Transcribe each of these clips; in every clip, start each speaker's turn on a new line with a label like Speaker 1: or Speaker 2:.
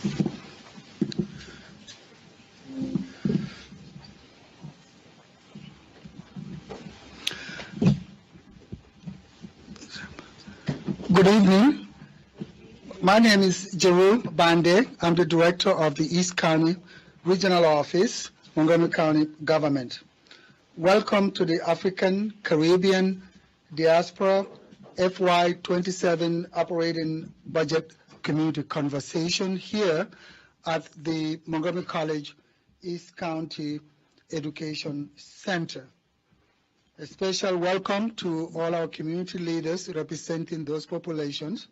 Speaker 1: Good evening. My name is Jerome Bande. I'm the director of the East County Regional Office, Montgomery County Government. Welcome to the African Caribbean Diaspora FY27 Operating Budget Community Conversation here at the Montgomery College East County Education Center. A special welcome to all our community leaders representing those populations,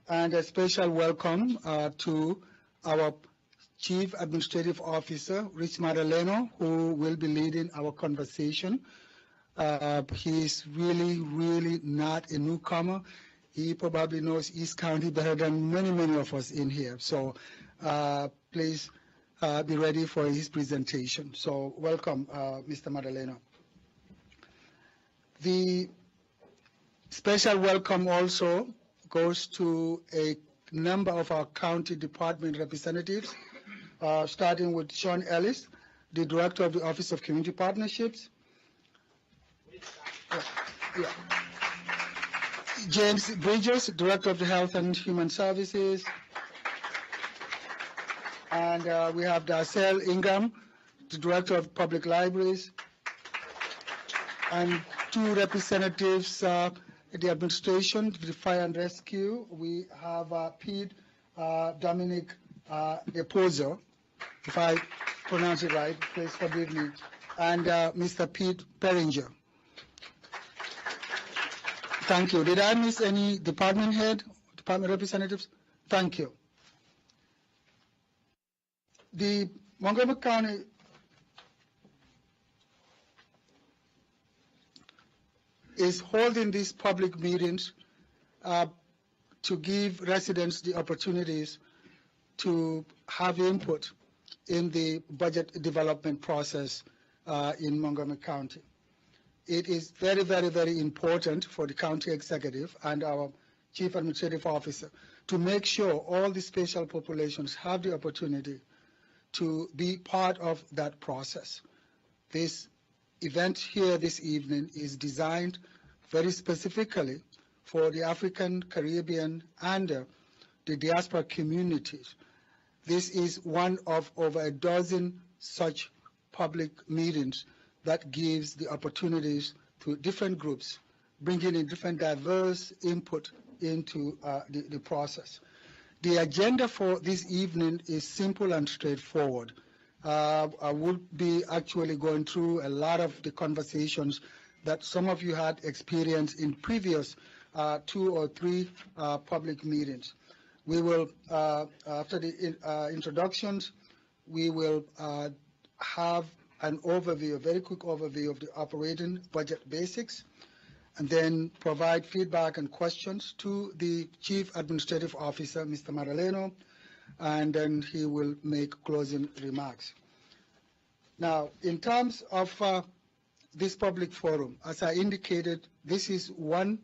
Speaker 1: and a special welcome to our Chief Administrative Officer, Rich Madaleno, who will be leading our conversation. He's really not a newcomer. He probably knows East County better than many of us in here. So please be ready for his presentation. So welcome, Mr. Madaleno. The special welcome also goes to a number of our county department representatives, starting with Sean Ellis, the Director of the Office of Community Partnerships. James Bridges, Director of the Health and Human Services. And we have Darcel Ingham, the Director of Public Libraries. And two representatives, the administration, the fire and rescue. We have Pete Dominic Depozo, if I pronounce it right, please forgive me, and Mr. Pete Peringer. Thank you. Did I miss any department head, department representatives? Thank you. The Montgomery County is holding these public meetings to give residents the opportunities to have input in the budget development process in Montgomery County. It is very important for the county executive and our chief administrative officer to make sure all the special populations have the opportunity to be part of that process. This event here this evening is designed very specifically for the African, Caribbean, and the diaspora communities. This is one of over a dozen such public meetings that gives the opportunities to different groups, bringing in different diverse input into the process. The agenda for this evening is simple and straightforward. I will be actually going through a lot of the conversations that some of you had experienced in previous 2 or 3 public meetings. We will, after the introductions, we will have an overview, a very quick overview of the operating budget basics, and then provide feedback and questions to the Chief Administrative Officer, Mr. Madaleno, and then he will make closing remarks. Now, in terms of this public forum, as I indicated, this is one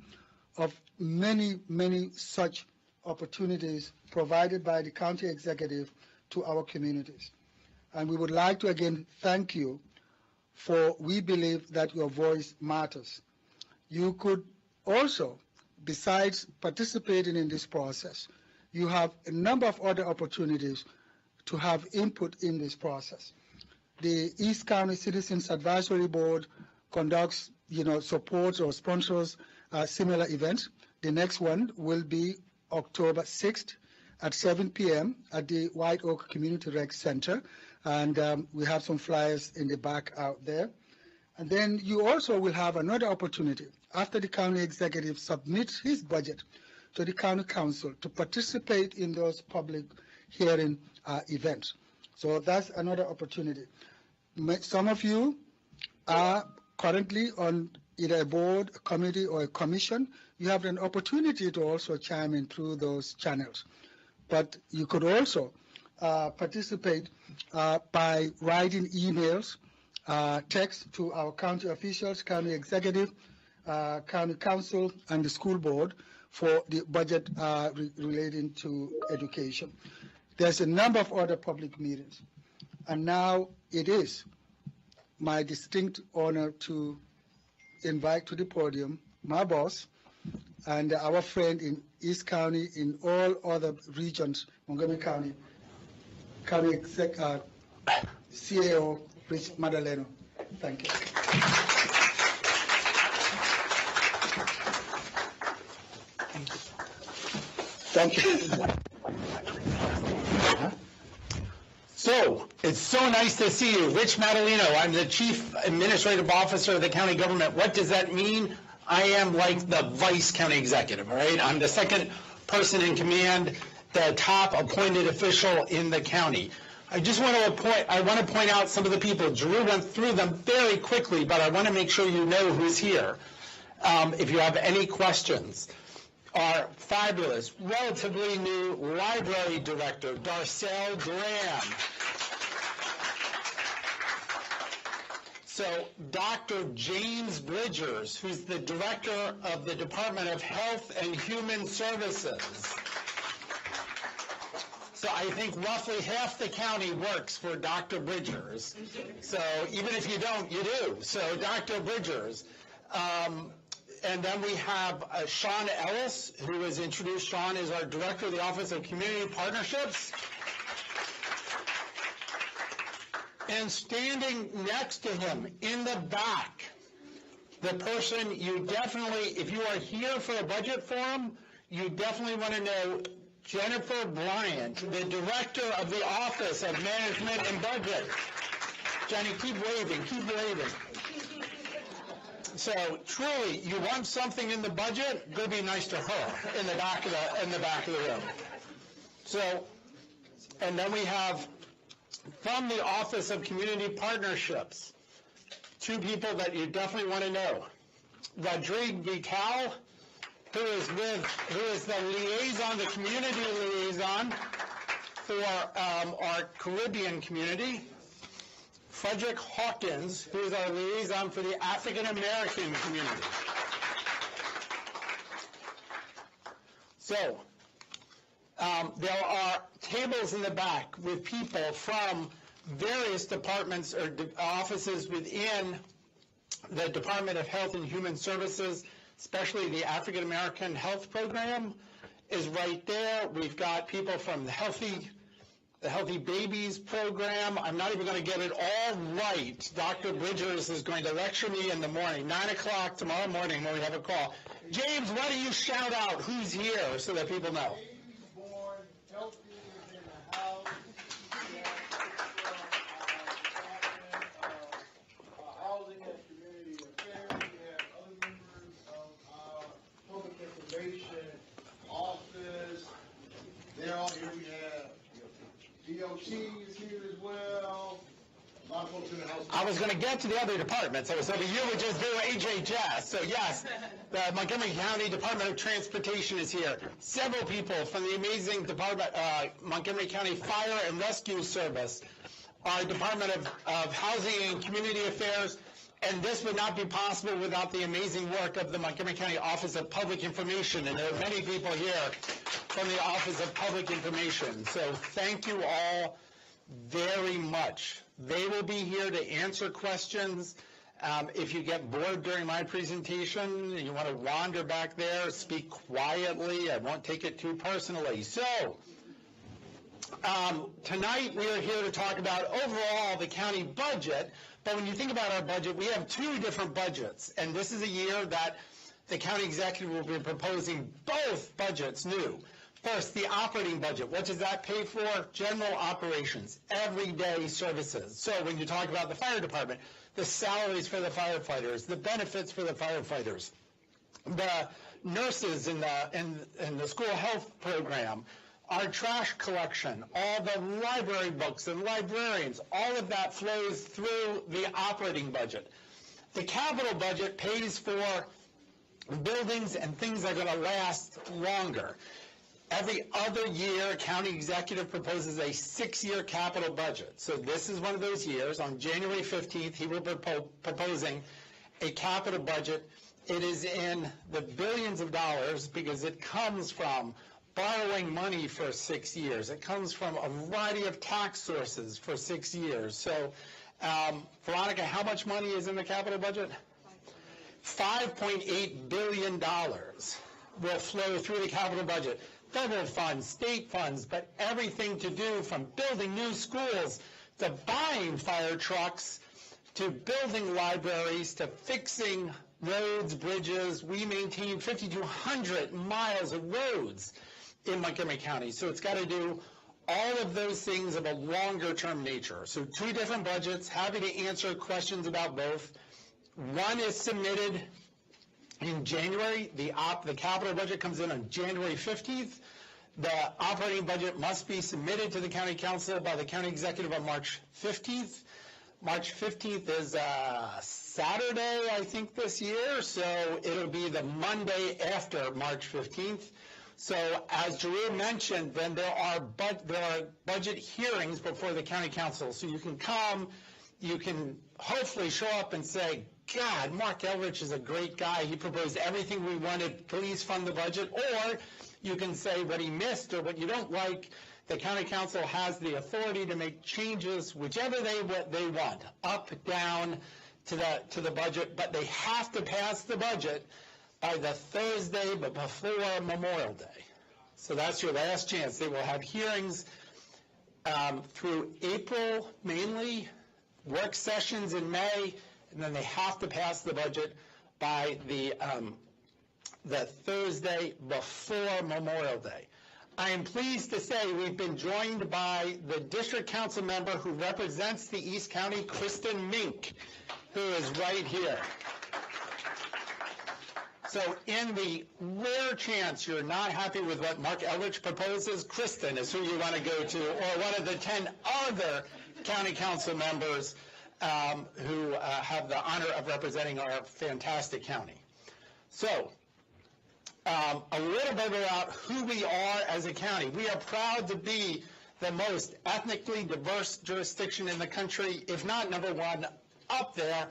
Speaker 1: of many such opportunities provided by the county executive to our communities. And we would like to again thank you, for we believe that your voice matters. You could also, besides participating in this process, you have a number of other opportunities to have input in this process. The East County Citizens Advisory Board conducts, supports or sponsors similar events. The next one will be October 6th at 7 p.m. at the White Oak Community Rec Center, and we have some flyers in the back out there. And then you also will have another opportunity after the county executive submits his budget to the county council to participate in those public hearing events. So that's another opportunity. Some of you are currently on either a board, a committee, or a commission. You have an opportunity to also chime in through those channels. But you could also participate by writing emails, text to our county officials, county executive, county council, and the school board for the budget relating to education. There's a number of other public meetings. And now it is my distinct honor to invite to the podium my boss and our friend in East County, in all other regions, Montgomery County, CAO, Rich Madaleno. Thank you. Thank you.
Speaker 2: So, it's so nice to see you. Rich Madaleno, I'm the Chief Administrative Officer of the county government. What does that mean? I am like the Vice County Executive, all right? I'm the second person in command, the top appointed official in the county. I want to point out some of the people. Drew went through them very quickly, but I want to make sure you know who's here. If you have any questions. Our fabulous, relatively new library director, Darcel Graham. So Dr. James Bridgers, who's the director of the Department of Health and Human Services. So I think roughly half the county works for Dr. Bridgers. So even if you don't, you do. So Dr. Bridgers. And then we have Sean Ellis, who was introduced. Sean is our director of the Office of Community Partnerships. And standing next to him in the back, the person you definitely, if you are here for a budget forum, you definitely want to know Jennifer Bryant, the director of the Office of Management and Budget. Jenny, keep waving, keep waving. So truly, you want something in the budget, go be nice to her in the back of the room. So, and then we have from the Office of Community Partnerships, two people that you definitely want to know. Rodrigue Vical, who is the liaison, the community liaison for our Caribbean community. Frederick Hawkins, who is our liaison for the African American community. So, there are tables in the back with people from various departments or offices within the Department of Health and Human Services, especially the African American Health Program is right there. We've got people from the Healthy Babies Program. I'm not even going to get it all right. Dr. Bridgers is going to lecture me in the morning, 9 o'clock tomorrow morning when we have a call. James, why don't you shout out who's here so that people know?
Speaker 3: They're all here. We have DOT is here as well. A lot of folks in the house.
Speaker 2: I was going to get to the other departments. I was hoping you would just do HHS. So yes, the Montgomery County Department of Transportation is here. Several people from the amazing department, Montgomery County Fire and Rescue Service, our Department of Housing and Community Affairs, and this would not be possible without the amazing work of the Montgomery County Office of Public Information, and there are many people here from the Office of Public Information. So thank you all very much. They will be here to answer questions. If you get bored during my presentation and you want to wander back there, speak quietly. I won't take it too personally. So tonight we are here to talk about overall the county budget. But when you think about our budget, we have two different budgets. And this is a year that the county executive will be proposing both budgets new. First, the operating budget. What does that pay for? General operations, everyday services. So when you talk about the fire department, the salaries for the firefighters, the benefits for the firefighters, the nurses in the school health program, our trash collection, all the library books and librarians, all of that flows through the operating budget. The capital budget pays for buildings and things that are going to last longer. Every other year, county executive proposes a 6-year capital budget. So this is one of those years. On January 15th, he will be proposing a capital budget. It is in the billions of dollars because it comes from borrowing money for 6 years. It comes from a variety of tax sources for 6 years. So, Veronica, how much money is in the capital budget? $5.8 billion will flow through the capital budget. Federal funds, state funds, but everything to do from building new schools to buying fire trucks to building libraries to fixing roads, bridges. We maintain 5,200 miles of roads in Montgomery County. So it's got to do all of those things of a longer-term nature. So 2 different budgets, happy to answer questions about both. One is submitted in January. The capital budget comes in on January 15th. The operating budget must be submitted to the county council by the county executive on March 15th. March 15th is Saturday, I think, this year, so it'll be the Monday after March 15th. So as Drew mentioned, then there are budget hearings before the county council. So you can come, you can hopefully show up and say, God, Mark Elrich is a great guy. He proposed everything we wanted. Please fund the budget. Or you can say what he missed or what you don't like. The county council has the authority to make changes, whichever they want, up, down to the budget, but they have to pass the budget by the Thursday but before Memorial Day. So that's your last chance. They will have hearings through April mainly, work sessions in May, and then they have to pass the budget by the Thursday before Memorial Day. I am pleased to say we've been joined by the district council member who represents the East County, Kristen Mink, who is right here. So in the rare chance you're not happy with what Mark Elrich proposes, Kristen is who you want to go to, or one of the 10 other county council members who have the honor of representing our fantastic county. So, a little bit about who we are as a county. We are proud to be the most ethnically diverse jurisdiction in the country, if not number one, up there,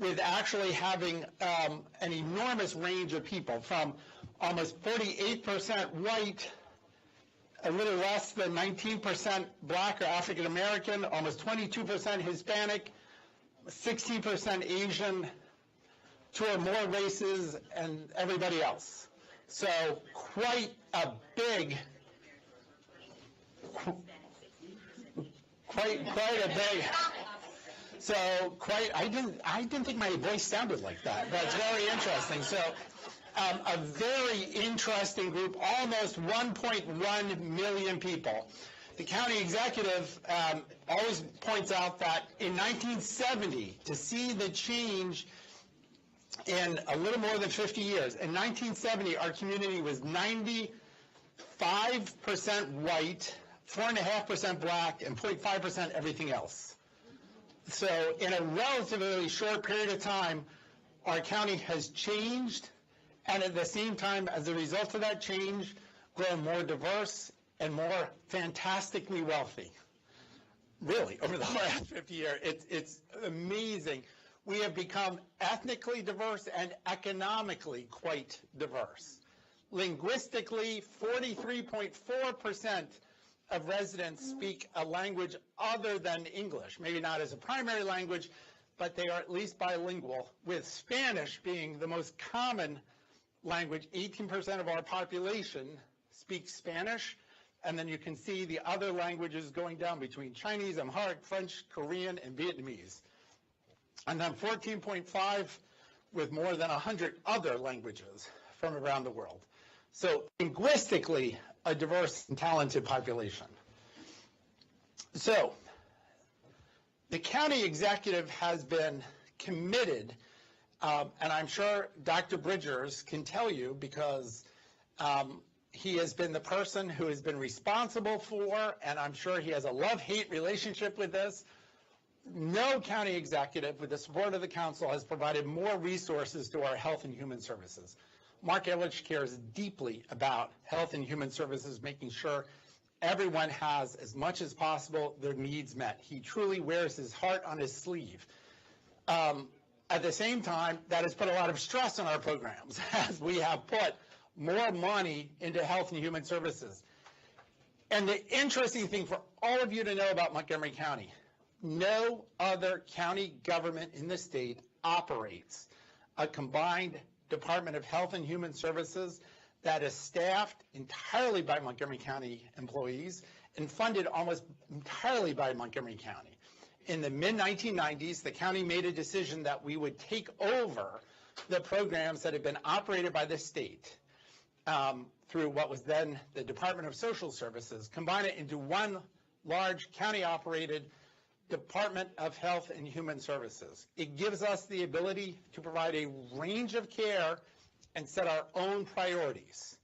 Speaker 2: with actually having an enormous range of people, from almost 48% white, a little less than 19% black or African American, almost 22% Hispanic, 16% Asian, 2 or more races, and everybody else. So quite a big, I didn't think my voice sounded like that, but it's very interesting. So a very interesting group, almost 1.1 million people. The county executive always points out that in 1970, to see the change in a little more than 50 years, in 1970, our community was 95% white, 4.5% black, and 0.5% everything else. So in a relatively short period of time, our county has changed, and at the same time, as a result of that change, grown more diverse and more fantastically wealthy. Really, over the last 50 years, it's amazing. We have become ethnically diverse and economically quite diverse. Linguistically, 43.4% of residents speak a language other than English, maybe not as a primary language, but they are at least bilingual, with Spanish being the most common language. 18% of our population speaks Spanish, and then you can see the other languages going down between Chinese, Amharic, French, Korean, and Vietnamese. And then 14.5 with more than 100 other languages from around the world. So linguistically, a diverse and talented population. So the county executive has been committed, and I'm sure Dr. Bridgers can tell you, because he has been the person who has been responsible for, and I'm sure he has a love-hate relationship with this. No county executive, with the support of the council, has provided more resources to our health and human services. Mark Elrich cares deeply about health and human services, making sure everyone has, as much as possible, their needs met. He truly wears his heart on his sleeve. At the same time, that has put a lot of stress on our programs, as we have put more money into health and human services. And the interesting thing for all of you to know about Montgomery County, no other county government in the state operates a combined Department of Health and Human Services that is staffed entirely by Montgomery County employees and funded almost entirely by Montgomery County. In the mid-1990s, the county made a decision that we would take over the programs that had been operated by the state through what was then the Department of Social Services, combine it into one large county-operated Department of Health and Human Services. It gives us the ability to provide a range of care and set our own priorities.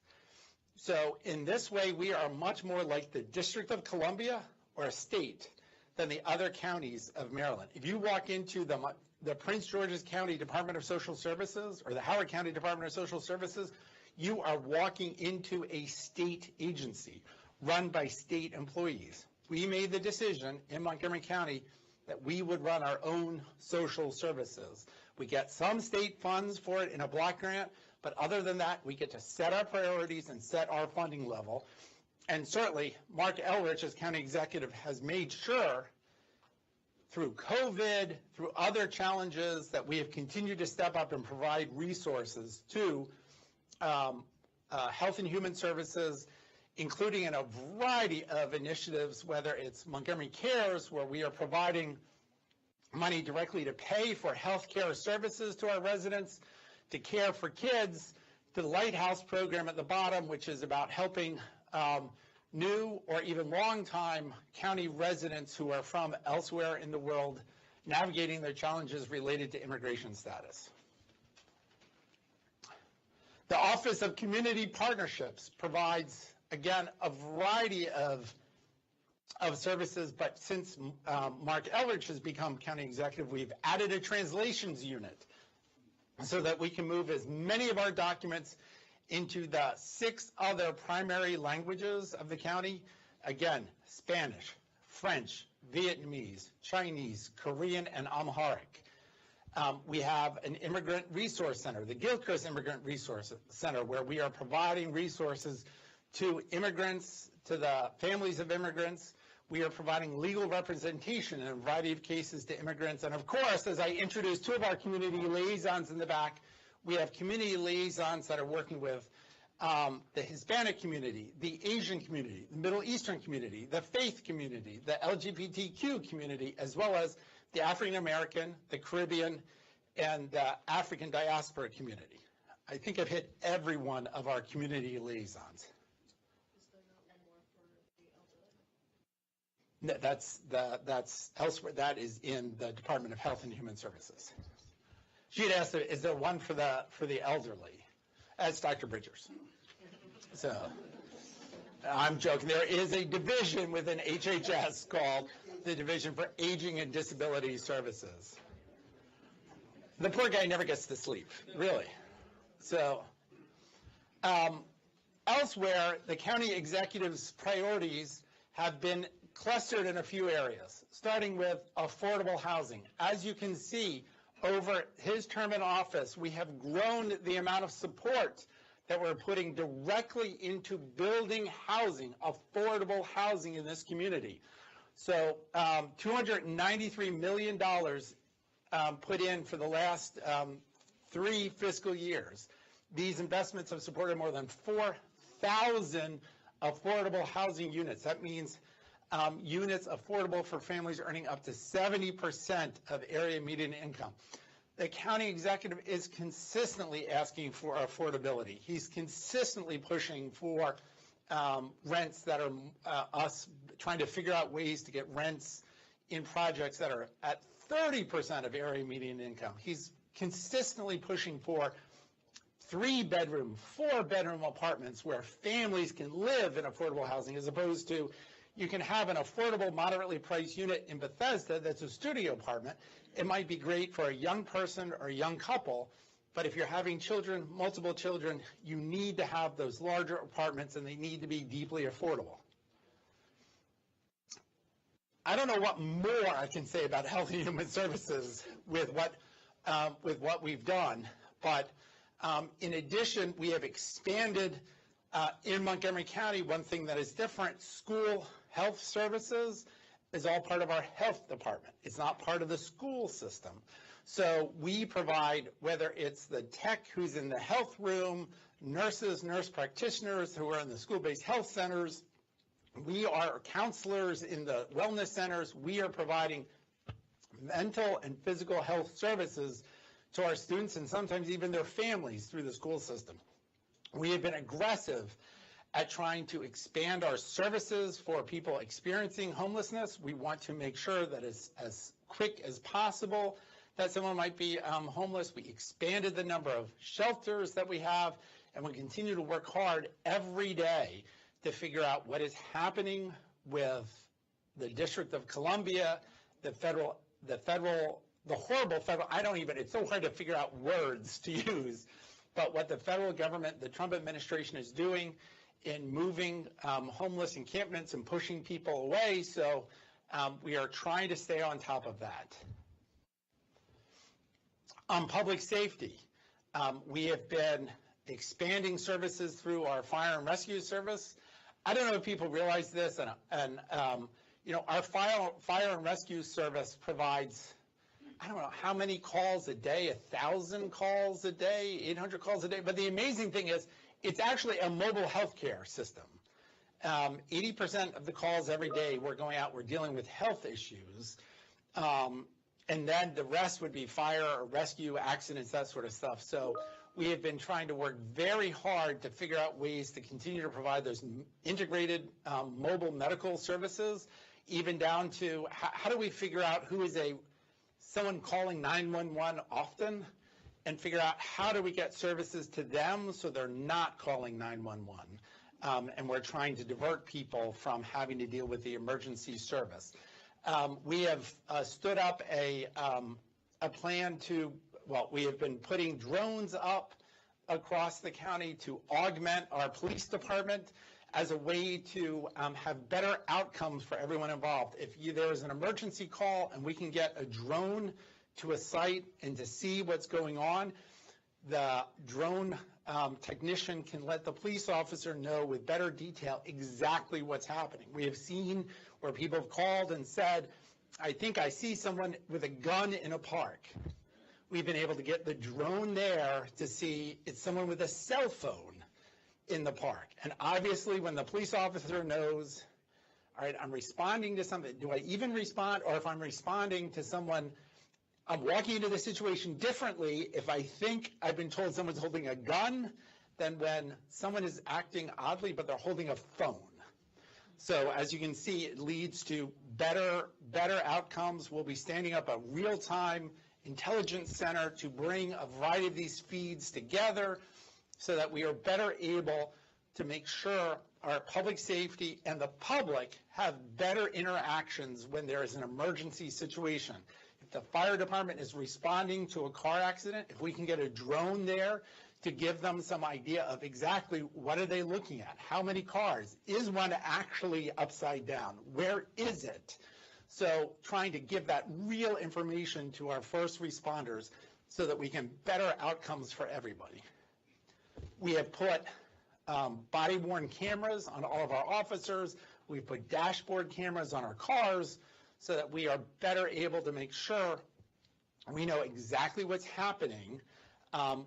Speaker 2: So in this way, we are much more like the District of Columbia or a state than the other counties of Maryland. If you walk into the Prince George's County Department of Social Services or the Howard County Department of Social Services, you are walking into a state agency run by state employees. We made the decision in Montgomery County that we would run our own social services. We get some state funds for it in a block grant, but other than that, we get to set our priorities and set our funding level. And certainly, Mark Elrich, as county executive, has made sure through COVID, through other challenges, that we have continued to step up and provide resources to health and human services, including in a variety of initiatives, whether it's Montgomery Cares, where we are providing money directly to pay for health care services to our residents, to Care for Kids, to the Lighthouse program at the bottom, which is about helping new or even long-time county residents who are from elsewhere in the world navigating their challenges related to immigration status. The Office of Community Partnerships provides, again, a variety of services, but since Mark Elrich has become county executive, we've added a translations unit so that we can move as many of our documents into the 6 other primary languages of the county. Again, Spanish, French, Vietnamese, Chinese, Korean, and Amharic. We have an immigrant resource center, the Gilchrist Immigrant Resource Center, where we are providing resources to immigrants, to the families of immigrants. We are providing legal representation in a variety of cases to immigrants. And of course, as I introduced 2 of our community liaisons in the back, we have community liaisons that are working with the Hispanic community, the Asian community, the Middle Eastern community, the faith community, the LGBTQ community, as well as the African American, the Caribbean, and the African diaspora community. I think I've hit every one of our community liaisons. No, that's elsewhere. That is in the Department of Health and Human Services. She had asked, is there one for the elderly? That's Dr. Bridgers. So I'm joking. There is a division within HHS called the Division for Aging and Disability Services. The poor guy never gets to sleep, really. So elsewhere, the county executive's priorities have been clustered in a few areas, starting with affordable housing. As you can see, over his term in office, we have grown the amount of support that we're putting directly into building housing, affordable housing in this community. So $293 million put in for the last 3 fiscal years. These investments have supported more than 4,000 affordable housing units. That means units affordable for families earning up to 70% of area median income. The county executive is consistently asking for affordability. He's consistently pushing for rents that are us trying to figure out ways to get rents in projects that are at 30% of area median income. He's consistently pushing for 3-bedroom, 4-bedroom apartments where families can live in affordable housing, as opposed to you can have an affordable, moderately priced unit in Bethesda that's a studio apartment. It might be great for a young person or a young couple, but if you're having children, multiple children, you need to have those larger apartments, and they need to be deeply affordable. I don't know what more I can say about health and human services with what we've done, but In addition, we have expanded in Montgomery County. One thing that is different, school health services is all part of our health department. It's not part of the school system. So we provide, whether it's the tech who's in the health room, nurses, nurse practitioners who are in the school-based health centers, we are counselors in the wellness centers, we are providing mental and physical health services to our students and sometimes even their families through the school system. We have been aggressive at trying to expand our services for people experiencing homelessness. We want to make sure that it's as quick as possible that someone might be homeless. We expanded the number of shelters that we have, and we continue to work hard every day to figure out what is happening with the District of Columbia, the horrible federal, it's so hard to figure out words to use, but what the federal government, the Trump administration is doing in moving homeless encampments and pushing people away. So we are trying to stay on top of that. On public safety, we have been expanding services through our fire and rescue service. I don't know if people realize this, and our fire and rescue service provides, I don't know how many calls a day, 1,000 calls a day, 800 calls a day. But the amazing thing is, it's actually a mobile healthcare system. 80% of the calls every day we're going out, we're dealing with health issues. And then the rest would be fire or rescue, accidents, that sort of stuff. So we have been trying to work very hard to figure out ways to continue to provide those integrated mobile medical services, even down to how do we figure out who is someone calling 911 often, and figure out how do we get services to them so they're not calling 911. And we're trying to divert people from having to deal with the emergency service. We have stood up a plan we have been putting drones up across the county to augment our police department as a way to have better outcomes for everyone involved. If there is an emergency call and we can get a drone to a site and to see what's going on, the drone technician can let the police officer know with better detail exactly what's happening. We have seen where people have called and said, I think I see someone with a gun in a park. We've been able to get the drone there to see it's someone with a cell phone in the park. And obviously when the police officer knows, all right, I'm responding to something, do I even respond? Or if I'm responding to someone, I'm walking into the situation differently if I think I've been told someone's holding a gun than when someone is acting oddly, but they're holding a phone. So as you can see, it leads to better outcomes. We'll be standing up a real-time intelligence center to bring a variety of these feeds together so that we are better able to make sure our public safety and the public have better interactions when there is an emergency situation. If the fire department is responding to a car accident, if we can get a drone there to give them some idea of exactly what are they looking at, how many cars, is one actually upside down, where is it? So trying to give that real information to our first responders so that we can better outcomes for everybody. We have put body-worn cameras on all of our officers. We've put dashboard cameras on our cars so that we are better able to make sure we know exactly what's happening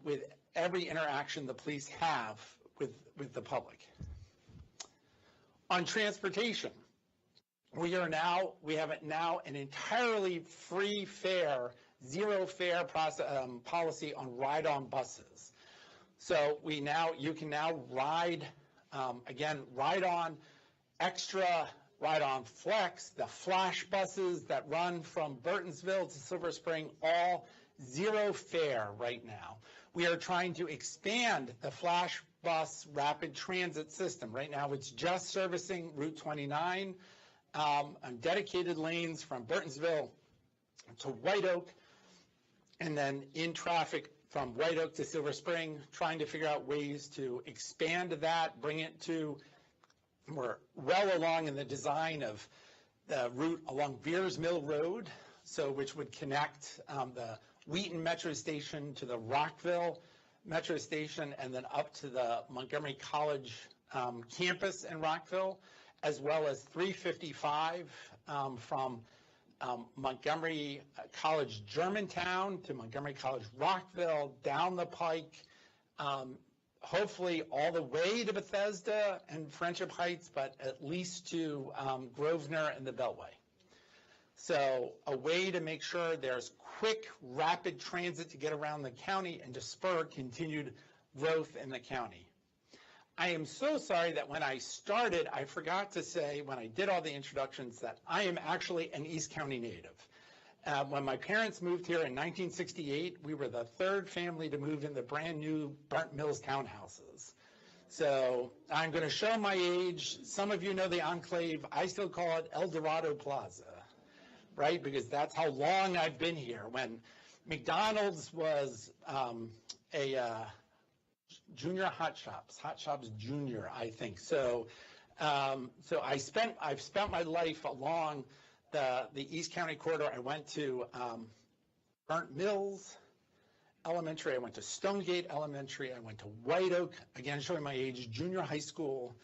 Speaker 2: with every interaction the police have with the public. On transportation, we have an entirely free fare, zero fare policy on ride-on buses. So you can now ride on extra, ride on flex, the flash buses that run from Burtonsville to Silver Spring, all zero fare right now. We are trying to expand the flash bus rapid transit system. Right now it's just servicing Route 29 on dedicated lanes from Burtonsville to White Oak, and then in traffic from White Oak to Silver Spring, trying to figure out ways to expand that, bring it to, we're well along in the design of the route along Beers Mill Road, which would connect the Wheaton Metro Station to the Rockville
Speaker 4: Metro Station and then up to the Montgomery College campus in Rockville, as well as 355 from Montgomery College Germantown to Montgomery College Rockville, down the pike, hopefully all the way to Bethesda and Friendship Heights, but at least to Grosvenor and the Beltway. So a way to make sure there's quick, rapid transit to get around the county and to spur continued growth in the county. I am so sorry that when I started, I forgot to say when I did all the introductions that I am actually an East County native. When my parents moved here in 1968, we were the third family to move in the brand new Burnt Mills townhouses. So I'm going to show my age. Some of you know the Enclave. I still call it El Dorado Plaza, right? Because that's how long I've been here. When McDonald's was a Junior Hot Shops Junior, I think. So I've spent my life along the East County corridor. I went to Burnt Mills Elementary. I went to Stonegate Elementary. I went to White Oak, again showing my age, junior high school.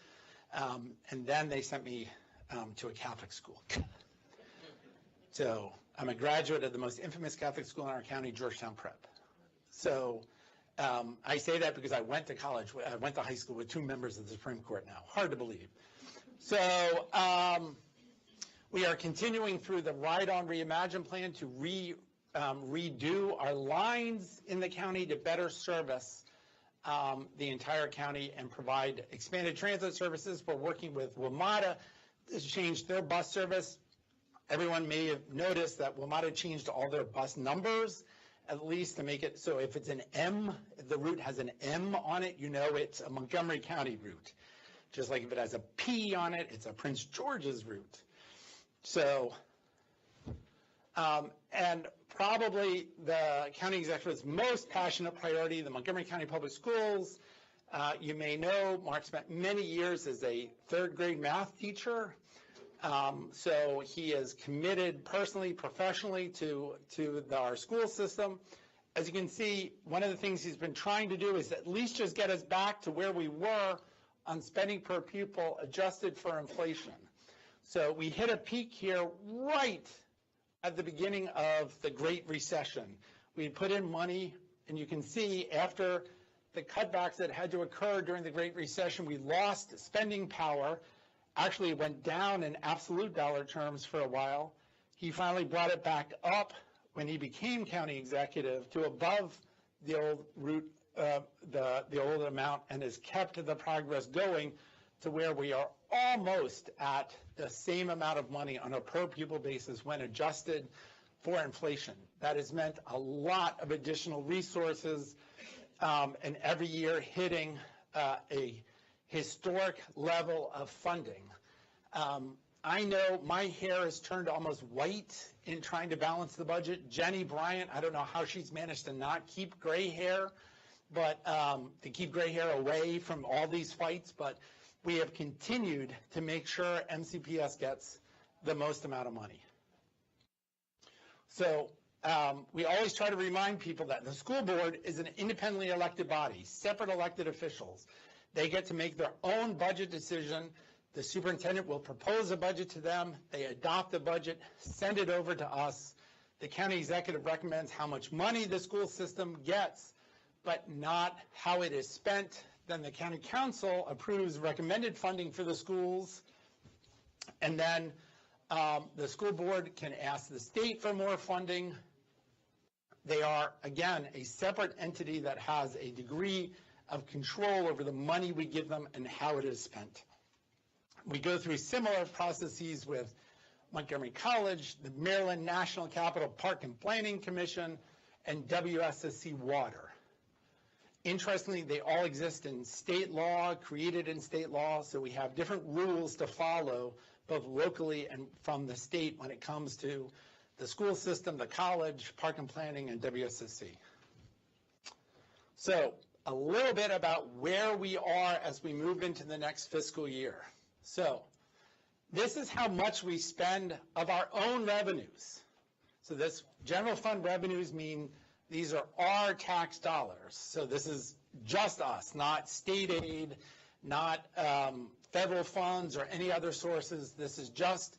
Speaker 4: And then they sent me to a Catholic school. So I'm a graduate of the most infamous Catholic school in our county, Georgetown Prep. So I say that because I went to college, I went to high school with two members of the Supreme Court now. Hard to believe. So we are continuing through the Ride On Reimagine plan to redo our lines in the county to better service the entire county and provide expanded transit services. We're working with WMATA to change their bus service. Everyone may have noticed that WMATA changed all their bus numbers, at least to make it so if it's an M, if the route has an M on it, you know it's a Montgomery County route. Just like if it has a P on it, it's a Prince George's route. So, and probably the county executive's most passionate priority, the Montgomery County Public Schools. You may know Mark spent many years as a third grade math teacher. So he is committed personally, professionally to our school system. As you can see, one of the things he's been trying to do is at least just get us back to where we were on spending per pupil adjusted for inflation. So we hit a peak here right at the beginning of the Great Recession. We put in money, and you can see after the cutbacks that had to occur during the Great Recession, we lost spending power. Actually, it went down in absolute dollar terms for a while. He finally brought it back up when he became county executive to above the old route, the old amount, and has kept the progress going to where we are almost at the same amount of money on a per pupil basis when adjusted for inflation. That has meant a lot of additional resources, and every year hitting a historic level of funding. I know my hair has turned almost white in trying to balance the budget. Jenny Bryant, I don't know how she's managed to not keep gray hair, but to keep gray hair away from all these fights, but we have continued to make sure MCPS gets the most amount of money. So we always try to remind people that the school board is an independently elected body, separate elected officials. They get to make their own budget decision. The superintendent will propose a budget to them. They adopt the budget, send it over to us. The county executive recommends how much money the school system gets, but not how it is spent. Then the county council approves recommended funding for the schools. And then the school board can ask the state for more funding. They are, again, a separate entity that has a degree of control over the money we give them and how it is spent. We go through similar processes with Montgomery College, the Maryland National Capital Park and Planning Commission, and WSSC Water. Interestingly, they all exist in state law, created in state law, so we have different rules to follow both locally and from the state when it comes to the school system, the college, park and planning, and WSSC. So a little bit about where we are as we move into the next fiscal year. So this is how much we spend of our own revenues. So this general fund revenues mean These are our tax dollars. So this is just us, not state aid, not federal funds or any other sources. This is just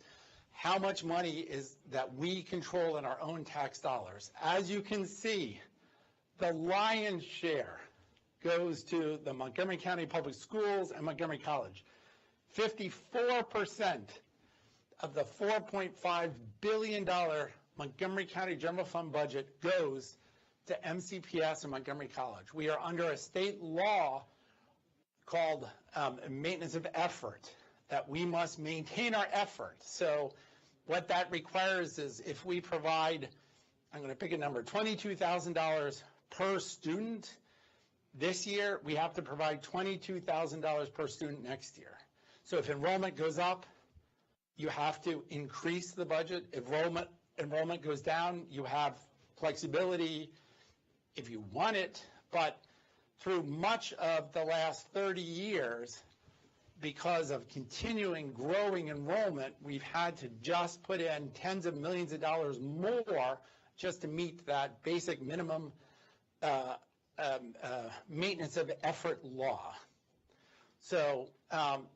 Speaker 4: how much money is that we control in our own tax dollars. As you can see, the lion's share goes to the Montgomery County Public Schools and Montgomery College. 54% of the $4.5 billion Montgomery County General Fund budget goes to MCPS and Montgomery College. We are under a state law called maintenance of effort, that we must maintain our effort. So what that requires is if we provide, I'm going to pick a number, $22,000 per student this year, we have to provide $22,000 per student next year. So if enrollment goes up, you have to increase the budget. If enrollment goes down, you have flexibility if you want it, but through much of the last 30 years, because of continuing growing enrollment, we've had to just put in tens of millions of dollars more just to meet that basic minimum maintenance of effort law. So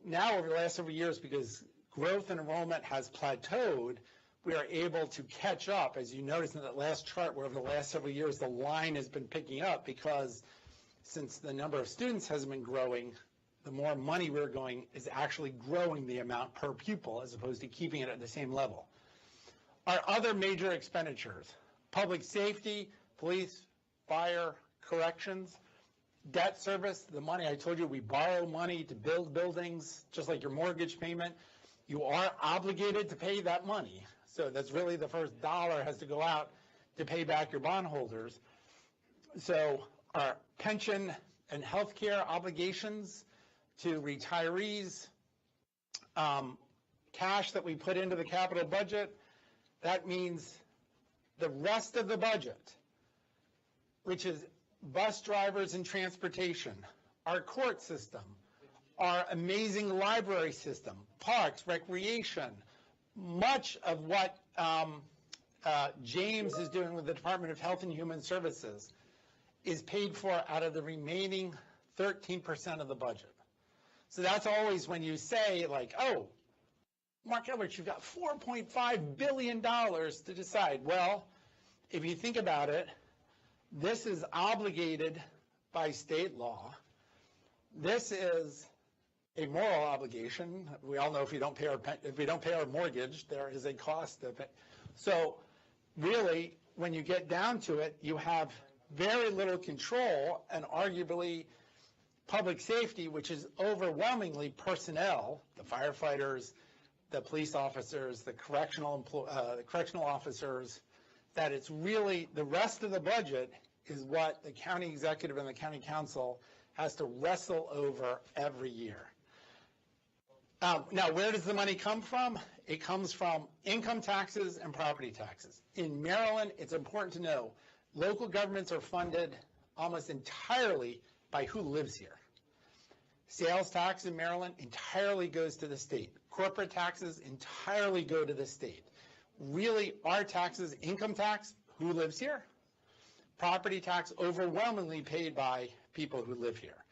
Speaker 4: now over the last several years, because growth in enrollment has plateaued, we are able to catch up. As you notice in that last chart, where over the last several years the line has been picking up, because since the number of students has been growing, the more money we're going is actually growing the amount per pupil as opposed to keeping it at the same level. Our other major expenditures: public safety, police, fire, corrections, debt service, the money I told you we borrow money to build buildings, just like your mortgage payment. You are obligated to pay that money. So that's really the first dollar has to go out to pay back your bondholders. So our pension and health care obligations to retirees, cash that we put into the capital budget, that means the rest of the budget, which is bus drivers and transportation, our court system, our amazing library system, parks, recreation, much of what James is doing with the Department of Health and Human Services is paid for out of the remaining 13% of the budget. So that's always when you say, like, oh, Mark Elbert, you've got $4.5 billion to decide. Well, if you think about it, this is obligated by state law. This is a moral obligation. We all know if we don't pay our mortgage, there is a cost of it. So really, when you get down to it, you have very little control, and arguably public safety, which is overwhelmingly personnel, the firefighters, the police officers, the correctional officers, that it's really the rest of the budget is what the county executive and the county council has to wrestle over every year. Now, where does the money come from? It comes from income taxes and property taxes. In Maryland, it's important to know, local governments are funded almost entirely by who lives here. Sales tax in Maryland entirely goes to the state. Corporate taxes entirely go to the state. Really, our taxes, income tax, who lives here? Property tax overwhelmingly paid by people who live here.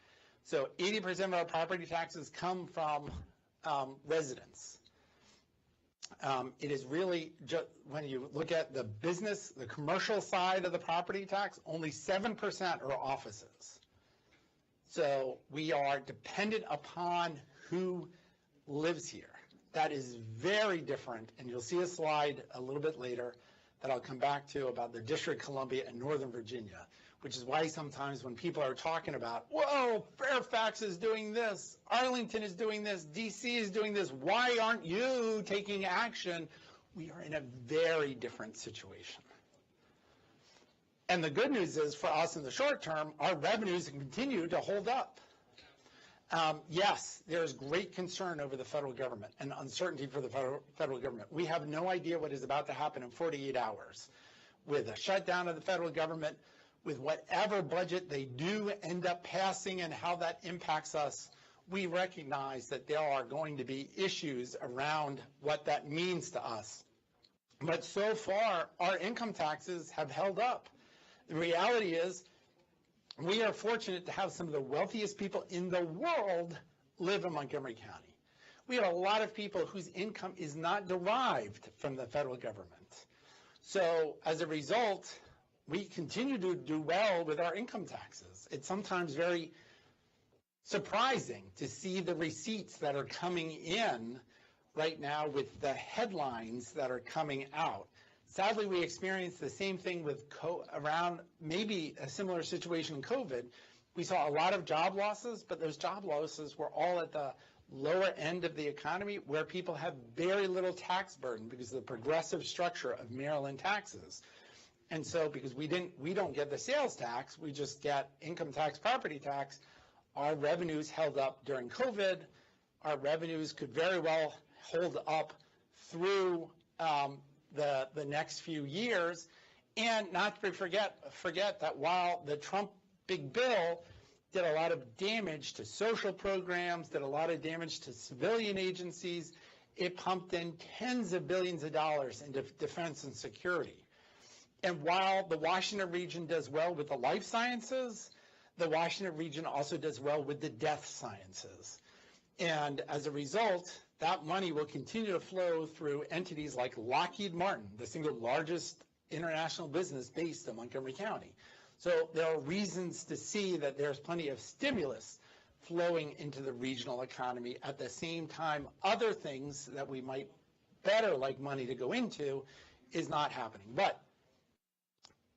Speaker 4: So 80% of our property taxes come from residents. It is really just, when you look at the business, the commercial side of the property tax, only 7% are offices. So we are dependent upon who lives here. That is very different, and you'll see a slide a little bit later that I'll come back to about the District of Columbia and Northern Virginia, which is why sometimes when people are talking about, whoa, Fairfax is doing this, Arlington is doing this, DC is doing this, why aren't you taking action? We are in a very different situation. And the good news is for us in the short term, our revenues continue to hold up. Yes, there's great concern over the federal government and uncertainty for the federal government. We have no idea what is about to happen in 48 hours with a shutdown of the federal government, with whatever budget they do end up passing and how that impacts us. We recognize that there are going to be issues around what that means to us. But so far, our income taxes have held up. The reality is we are fortunate to have some of the wealthiest people in the world live in Montgomery County. We have a lot of people whose income is not derived from the federal government. So as a result, we continue to do well with our income taxes. It's sometimes very surprising to see the receipts that are coming in right now with the headlines that are coming out. Sadly, we experienced the same thing with around maybe a similar situation in COVID. We saw a lot of job losses, but those job losses were all at the lower end of the economy where people have very little tax burden because of the progressive structure of Maryland taxes. And so because we don't get the sales tax, we just get income tax, property tax, our revenues held up during COVID. Our revenues could very well hold up through the next few years. And not to forget that while the Trump big bill did a lot of damage to social programs, did a lot of damage to civilian agencies, it pumped in tens of billions of dollars into defense and security. And while the Washington region does well with the life sciences, the Washington region also does well with the death sciences. And as a result, that money will continue to flow through entities like Lockheed Martin, the single largest international business based in Montgomery County. So there are reasons to see that there's plenty of stimulus flowing into the regional economy. At the same time, other things that we might better like money to go into is not happening. But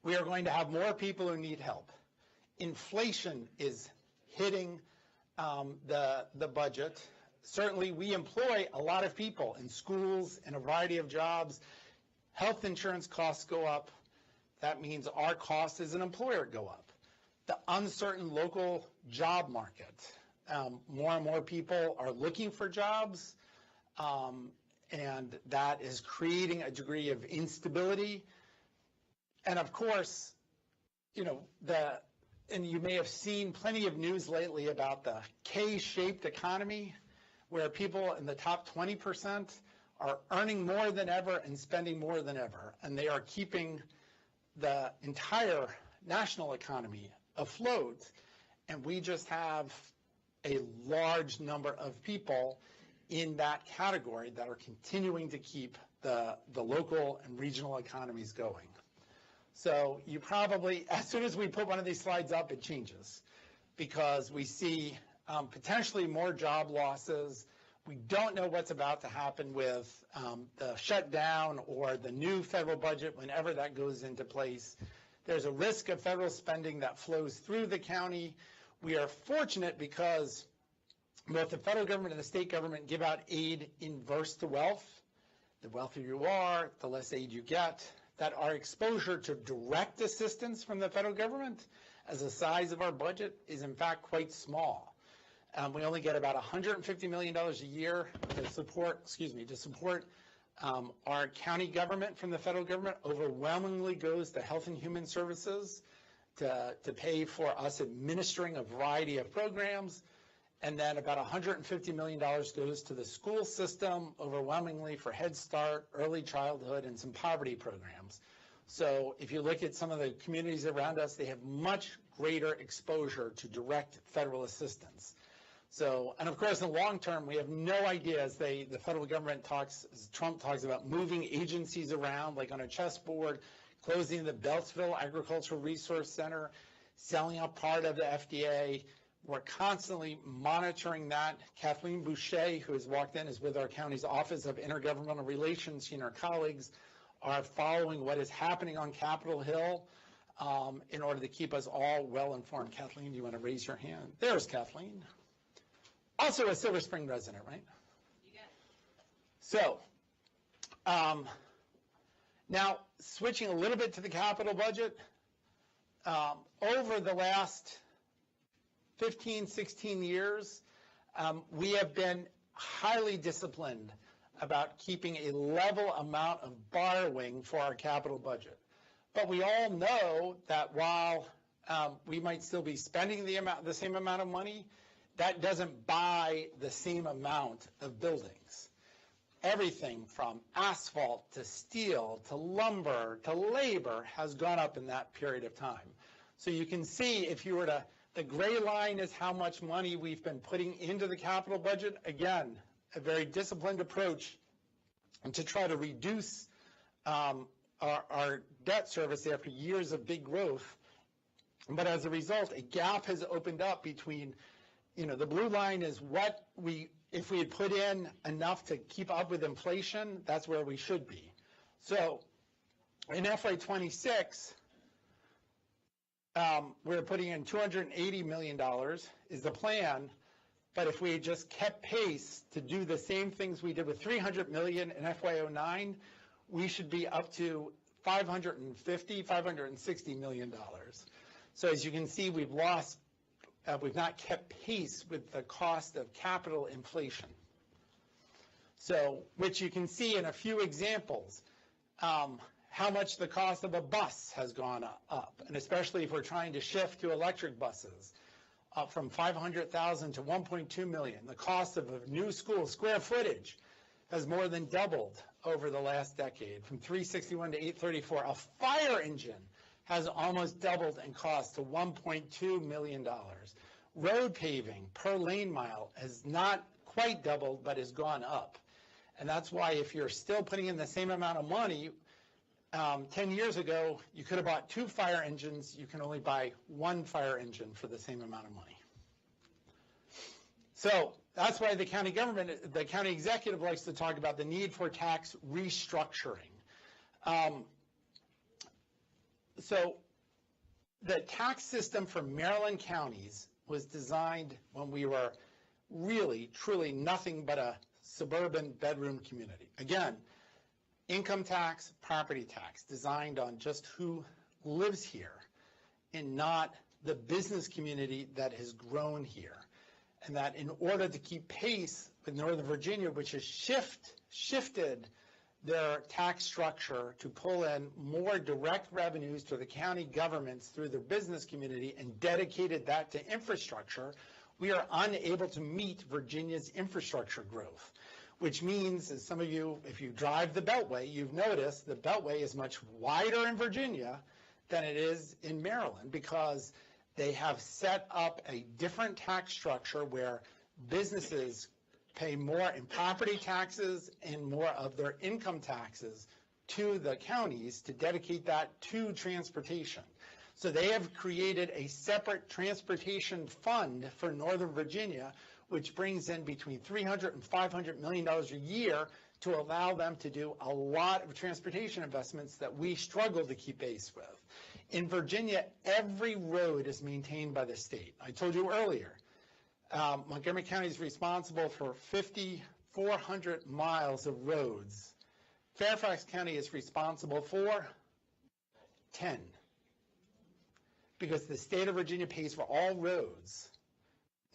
Speaker 4: we are going to have more people who need help. Inflation is hitting the budget. Certainly, we employ a lot of people in schools and a variety of jobs. Health insurance costs go up. That means our costs as an employer go up. The uncertain local job market. More and more people are looking for jobs, and that is creating a degree of instability. And of course, and you may have seen plenty of news lately about the K-shaped economy, where people in the top 20% are earning more than ever and spending more than ever, and they are keeping the entire national economy afloat. And we just have a large number of people in that category that are continuing to keep the local and regional economies going. So you probably, as soon as we put one of these slides up, it changes because we see potentially more job losses. We don't know what's about to happen with the shutdown or the new federal budget whenever that goes into place. There's a risk of federal spending that flows through the county. We are fortunate because both the federal government and the state government give out aid inverse to wealth. The wealthier you are, the less aid you get. That our exposure to direct assistance from the federal government as the size of our budget is in fact quite small. We only get about $150 million a year to support our county government from the federal government. Overwhelmingly goes to Health and Human Services to pay for us administering a variety of programs. And then about $150 million goes to the school system, overwhelmingly for Head Start, early childhood, and some poverty programs. So if you look at some of the communities around us, they have much greater exposure to direct federal assistance. So, and of course, in the long term, we have no idea as the federal government talks, as Trump talks about moving agencies around like on a chessboard, closing the Beltsville Agricultural Resource Center, selling up part of the FDA. We're constantly monitoring that. Kathleen Boucher, who has walked in, is with our county's Office of Intergovernmental Relations. She and her colleagues are following what is happening on Capitol Hill in order to keep us all well informed. Kathleen, do you want to raise your hand? There's Kathleen. Also a Silver Spring resident, right?
Speaker 5: You got it.
Speaker 4: So, now switching a little bit to the capital budget, over the last 15, 16 years, we have been highly disciplined about keeping a level amount of borrowing for our capital budget. But we all know that while we might still be spending the same amount of money, that doesn't buy the same amount of buildings. everything from asphalt to steel to lumber to labor has gone up in that period of time. So you can see if you were to, the gray line is how much money we've been putting into the capital budget. Again, a very disciplined approach to try to reduce our debt service after years of big growth. But as a result, a gap has opened up between, the blue line is what if we had put in enough to keep up with inflation, that's where we should be. So in FY26, we're putting in $280 million is the plan. But if we had just kept pace to do the same things we did with $300 million in FY09, we should be up to $560 million. So as you can see, we've not kept pace with the cost of capital inflation. So, which you can see in a few examples, how much the cost of a bus has gone up, and especially if we're trying to shift to electric buses, up from $500,000 to $1.2 million. The cost of a new school square footage has more than doubled over the last decade, from $361 to $834. A fire engine has almost doubled in cost to $1.2 million. Road paving per lane mile has not quite doubled, but has gone up. And that's why if you're still putting in the same amount of money, 10 years ago, you could have bought 2 fire engines. You can only buy 1 fire engine for the same amount of money. So that's why the county government, the county executive likes to talk about the need for tax restructuring. So the tax system for Maryland counties was designed when we were really, truly nothing but a suburban bedroom community. Again, income tax, property tax, designed on just who lives here and not the business community that has grown here. And that in order to keep pace with Northern Virginia, which has shifted their tax structure to pull in more direct revenues to the county governments through their business community and dedicated that to infrastructure, we are unable to meet Virginia's infrastructure growth. Which means, as some of you, if you drive the Beltway, you've noticed the Beltway is much wider in Virginia than it is in Maryland because they have set up a different tax structure where businesses pay more in property taxes and more of their income taxes to the counties to dedicate that to transportation. So they have created a separate transportation fund for Northern Virginia, which brings in between $300 and $500 million a year to allow them to do a lot of transportation investments that we struggle to keep pace with. In Virginia, every road is maintained by the state. I told you earlier, Montgomery County is responsible for 5,400 miles of roads. Fairfax County is responsible for 10, because the state of Virginia pays for all roads.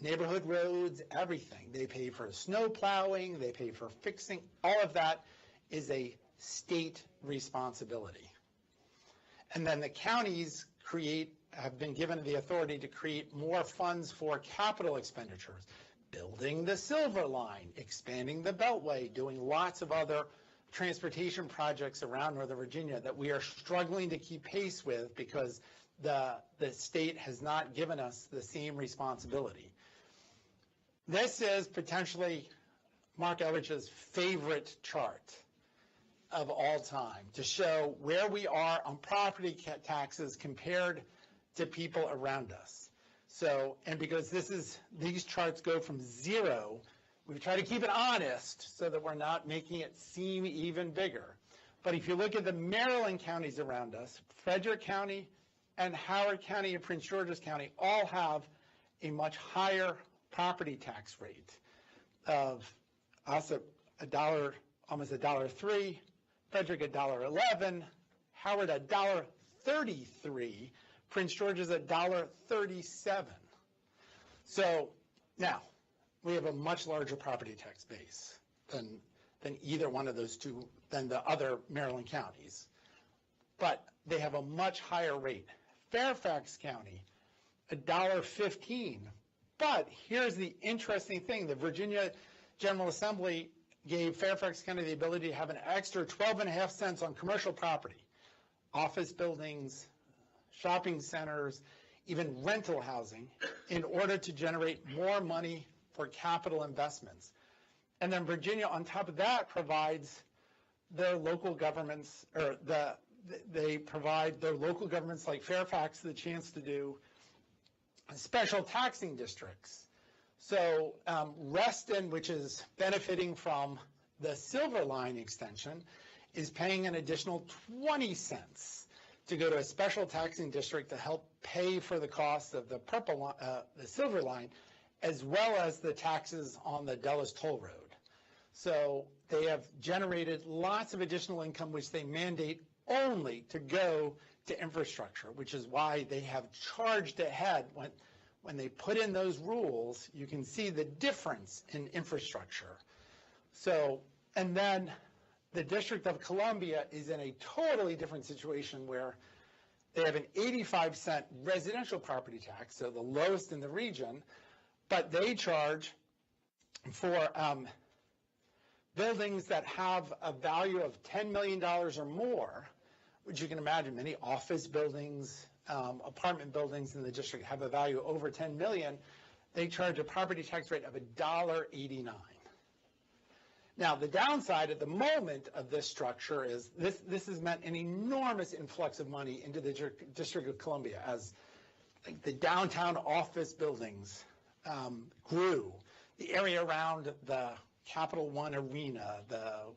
Speaker 4: Neighborhood roads, everything. They pay for snow plowing, they pay for fixing. All of that is a state responsibility. And then the counties have been given the authority to create more funds for capital expenditures, building the Silver Line, expanding the Beltway, doing lots of other transportation projects around Northern Virginia that we are struggling to keep pace with because the state has not given us the same responsibility. This is potentially Mark Elridge's favorite chart of all time to show where we are on property taxes compared to people around us. So, and because these charts go from 0, we try to keep it honest so that we're not making it seem even bigger. But if you look at the Maryland counties around us, Frederick County and Howard County and Prince George's County all have a much higher property tax rate of us $1, almost $1.03, Frederick $1.11, Howard $1.33, Prince George's $1.37. So now we have a much larger property tax base than either one of those two, than the other Maryland counties, but they have a much higher rate. Fairfax County, $1.15. But here's the interesting thing. The Virginia General Assembly gave Fairfax County the ability to have an extra 12.5 cents on commercial property, office buildings, shopping centers, even rental housing, in order to generate more money for capital investments. And then Virginia, on top of that, provides their local governments, or they provide their local governments like Fairfax the chance to do special taxing districts. So Reston, which is benefiting from the Silver Line extension, is paying an additional 20 cents to go to a special taxing district to help pay for the cost of the the Silver Line, as well as the taxes on the Dulles Toll Road. So they have generated lots of additional income, which they mandate only to go to infrastructure, which is why they have charged ahead. When they put in those rules, you can see the difference in infrastructure. So, and then the District of Columbia is in a totally different situation where they have an 85-cent residential property tax, so the lowest in the region, but they charge for buildings that have a value of $10 million or more, which you can imagine many office buildings, apartment buildings in the district have a value over $10 million. They charge a property tax rate of $1.89. Now, the downside at the moment of this structure is this has meant an enormous influx of money into the District of Columbia as the downtown office buildings grew. The area around the Capital One Arena,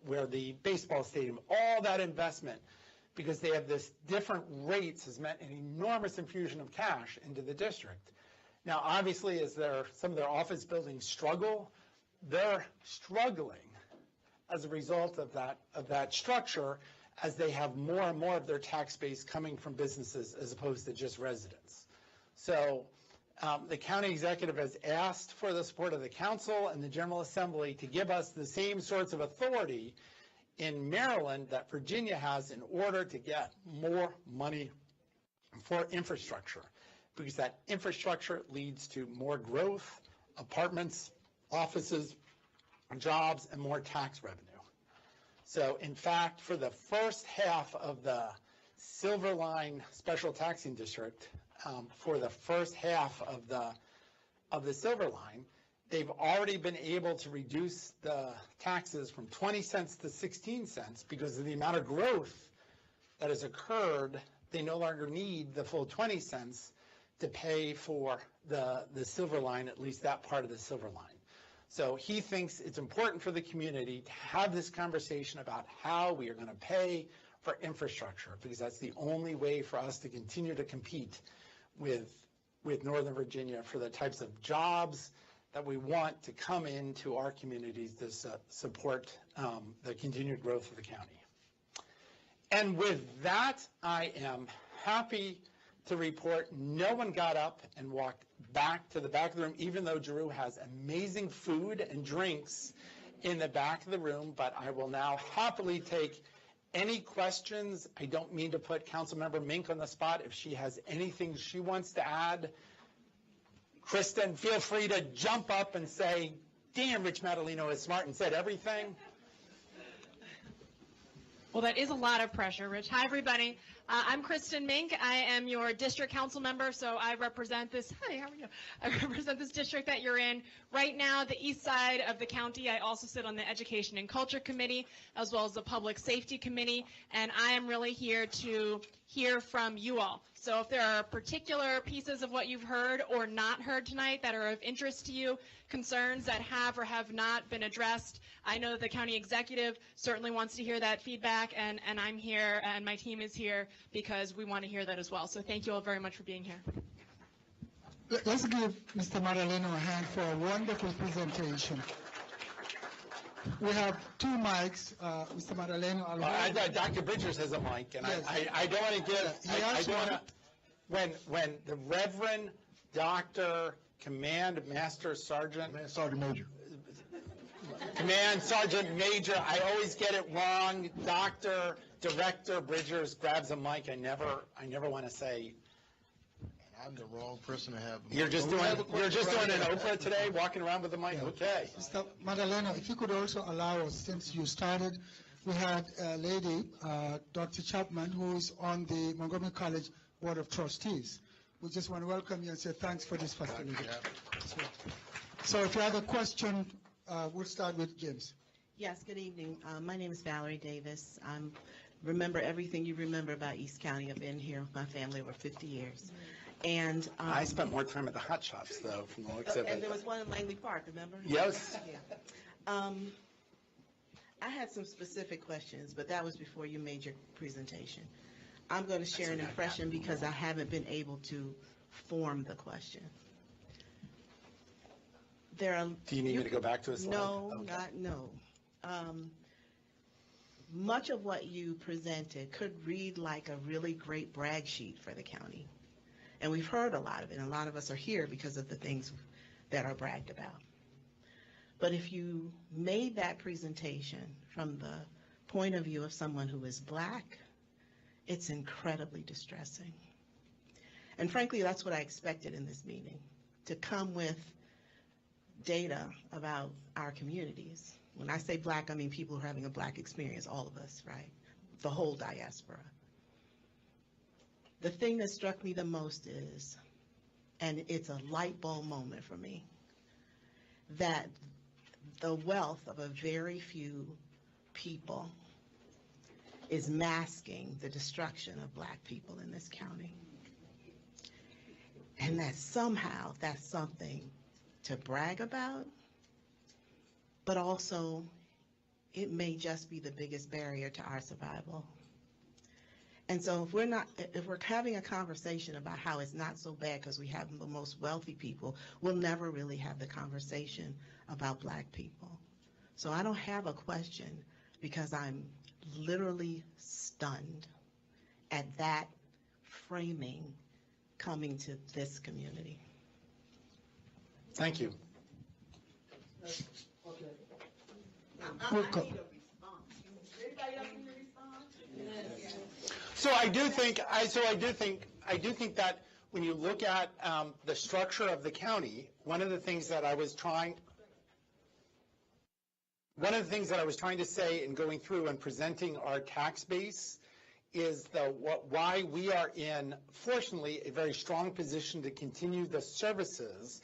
Speaker 4: where the baseball stadium, all that investment, because they have this different rates, has meant an enormous infusion of cash into the district. Now, obviously, as some of their office buildings struggle, they're struggling as a result of that structure, as they have more and more of their tax base coming from businesses as opposed to just residents. So the county executive has asked for the support of the council and the General Assembly to give us the same sorts of authority in Maryland that Virginia has in order to get more money for infrastructure, because that infrastructure leads to more growth, apartments, offices, jobs, and more tax revenue. So in fact, for the first half of the Silver Line Special Taxing District, for the first half of the Silver Line, they've already been able to reduce the taxes from 20 cents to 16 cents because of the amount of growth that has occurred. They no longer need the full 20 cents to pay for the Silver Line, at least that part of the Silver Line. So he thinks it's important for the community to have this conversation about how we are going to pay for infrastructure, because that's the only way for us to continue to compete with Northern Virginia for the types of jobs that we want to come into our communities to support the continued growth of the county. And with that, I am happy to report no one got up and walked back to the back of the room, even though Giroux has amazing food and drinks in the back of the room. But I will now happily take any questions. I don't mean to put Councilmember Mink on the spot. If she has anything she wants to add, Kristen, feel free to jump up and say, damn, Rich Madaleno is smart and said everything.
Speaker 5: Well, that is a lot of pressure, Rich. Hi, everybody. I'm Kristen Mink. I am your district council member, so I represent this. Hi, how are you? I represent this district that you're in. Right now, the east side of the county, I also sit on the Education and Culture Committee, as well as the Public Safety Committee, and I am really here to hear from you all. So if there are particular pieces of what you've heard or not heard tonight that are of interest to you, concerns that have or have not been addressed, I know that the county executive certainly wants to hear that feedback, and I'm here, and my team is here because we want to hear that as well. So thank you all very much for being here.
Speaker 1: Let's give Mr. Madaleno a hand for a wonderful presentation. We have two mics, Mr. Madaleno.
Speaker 4: Dr. Bridgers has a mic, and
Speaker 1: yes.
Speaker 4: I don't want to give, when the Reverend Dr. Command Master Sergeant.
Speaker 3: Sergeant Major.
Speaker 4: Command Sergeant Major, I always get it wrong. Dr. Director Bridgers grabs a mic. I never want to say.
Speaker 3: I I'm the wrong person to have.
Speaker 4: You're just doing an Oprah today, walking around with the mic? Okay.
Speaker 1: Mr. Madalena, if you could also allow us, since you started, we had a lady, Dr. Chapman, who is on the Montgomery College Board of Trustees. We just want to welcome you and say thanks for this facility. So if you have a question, we'll start with James.
Speaker 6: Yes, good evening. My name is Valerie Davis. I remember everything you remember about East County. I've been here with my family over 50 years. And
Speaker 4: I spent more time at the hot shops, though, from the looks of
Speaker 6: and
Speaker 4: it.
Speaker 6: there was one in Langley Park, remember?
Speaker 4: Yes.
Speaker 6: Yeah. I had some specific questions, but that was before you made your presentation. I'm going to share an impression because I haven't been able to form the question. There are.
Speaker 4: Do you need me to go back to a slide?
Speaker 6: No,
Speaker 4: Okay.
Speaker 6: no. Much of what you presented could read like a really great brag sheet for the county. And we've heard a lot of it, and a lot of us are here because of the things that are bragged about. But if you made that presentation from the point of view of someone who is Black, it's incredibly distressing. And frankly, that's what I expected in this meeting, to come with data about our communities. When I say Black, I mean people who are having a Black experience, all of us, right? The whole diaspora. The thing that struck me the most is, and it's a light bulb moment for me, that the wealth of a very few people is masking the destruction of Black people in this county. And that somehow that's something to brag about, but also it may just be the biggest barrier to our survival. And so if we're having a conversation about how it's not so bad because we have the most wealthy people, we'll never really have the conversation about Black people. So I don't have a question because I'm literally stunned at that framing coming to this community.
Speaker 4: Thank you.
Speaker 1: Okay.
Speaker 6: I need a response. Anybody else need a response?
Speaker 4: So I do think that when you look at the structure of the county, one of the things that I was trying to say in going through and presenting our tax base is why we are in, fortunately, a very strong position to continue the services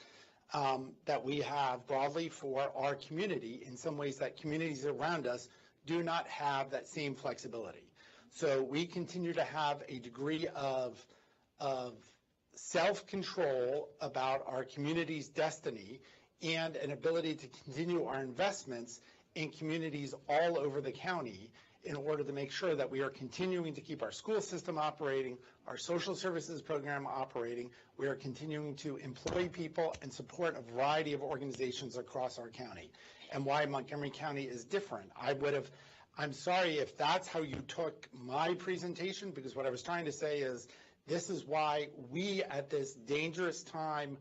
Speaker 4: that we have broadly for our community in some ways that communities around us do not have that same flexibility. So we continue to have a degree of self-control about our community's destiny and an ability to continue our investments in communities all over the county in order to make sure that we are continuing to keep our school system operating, our social services program operating. We are continuing to employ people and support a variety of organizations across our county. And why Montgomery County is different. I'm sorry if that's how you took my presentation, because what I was trying to say is this is why we at this dangerous time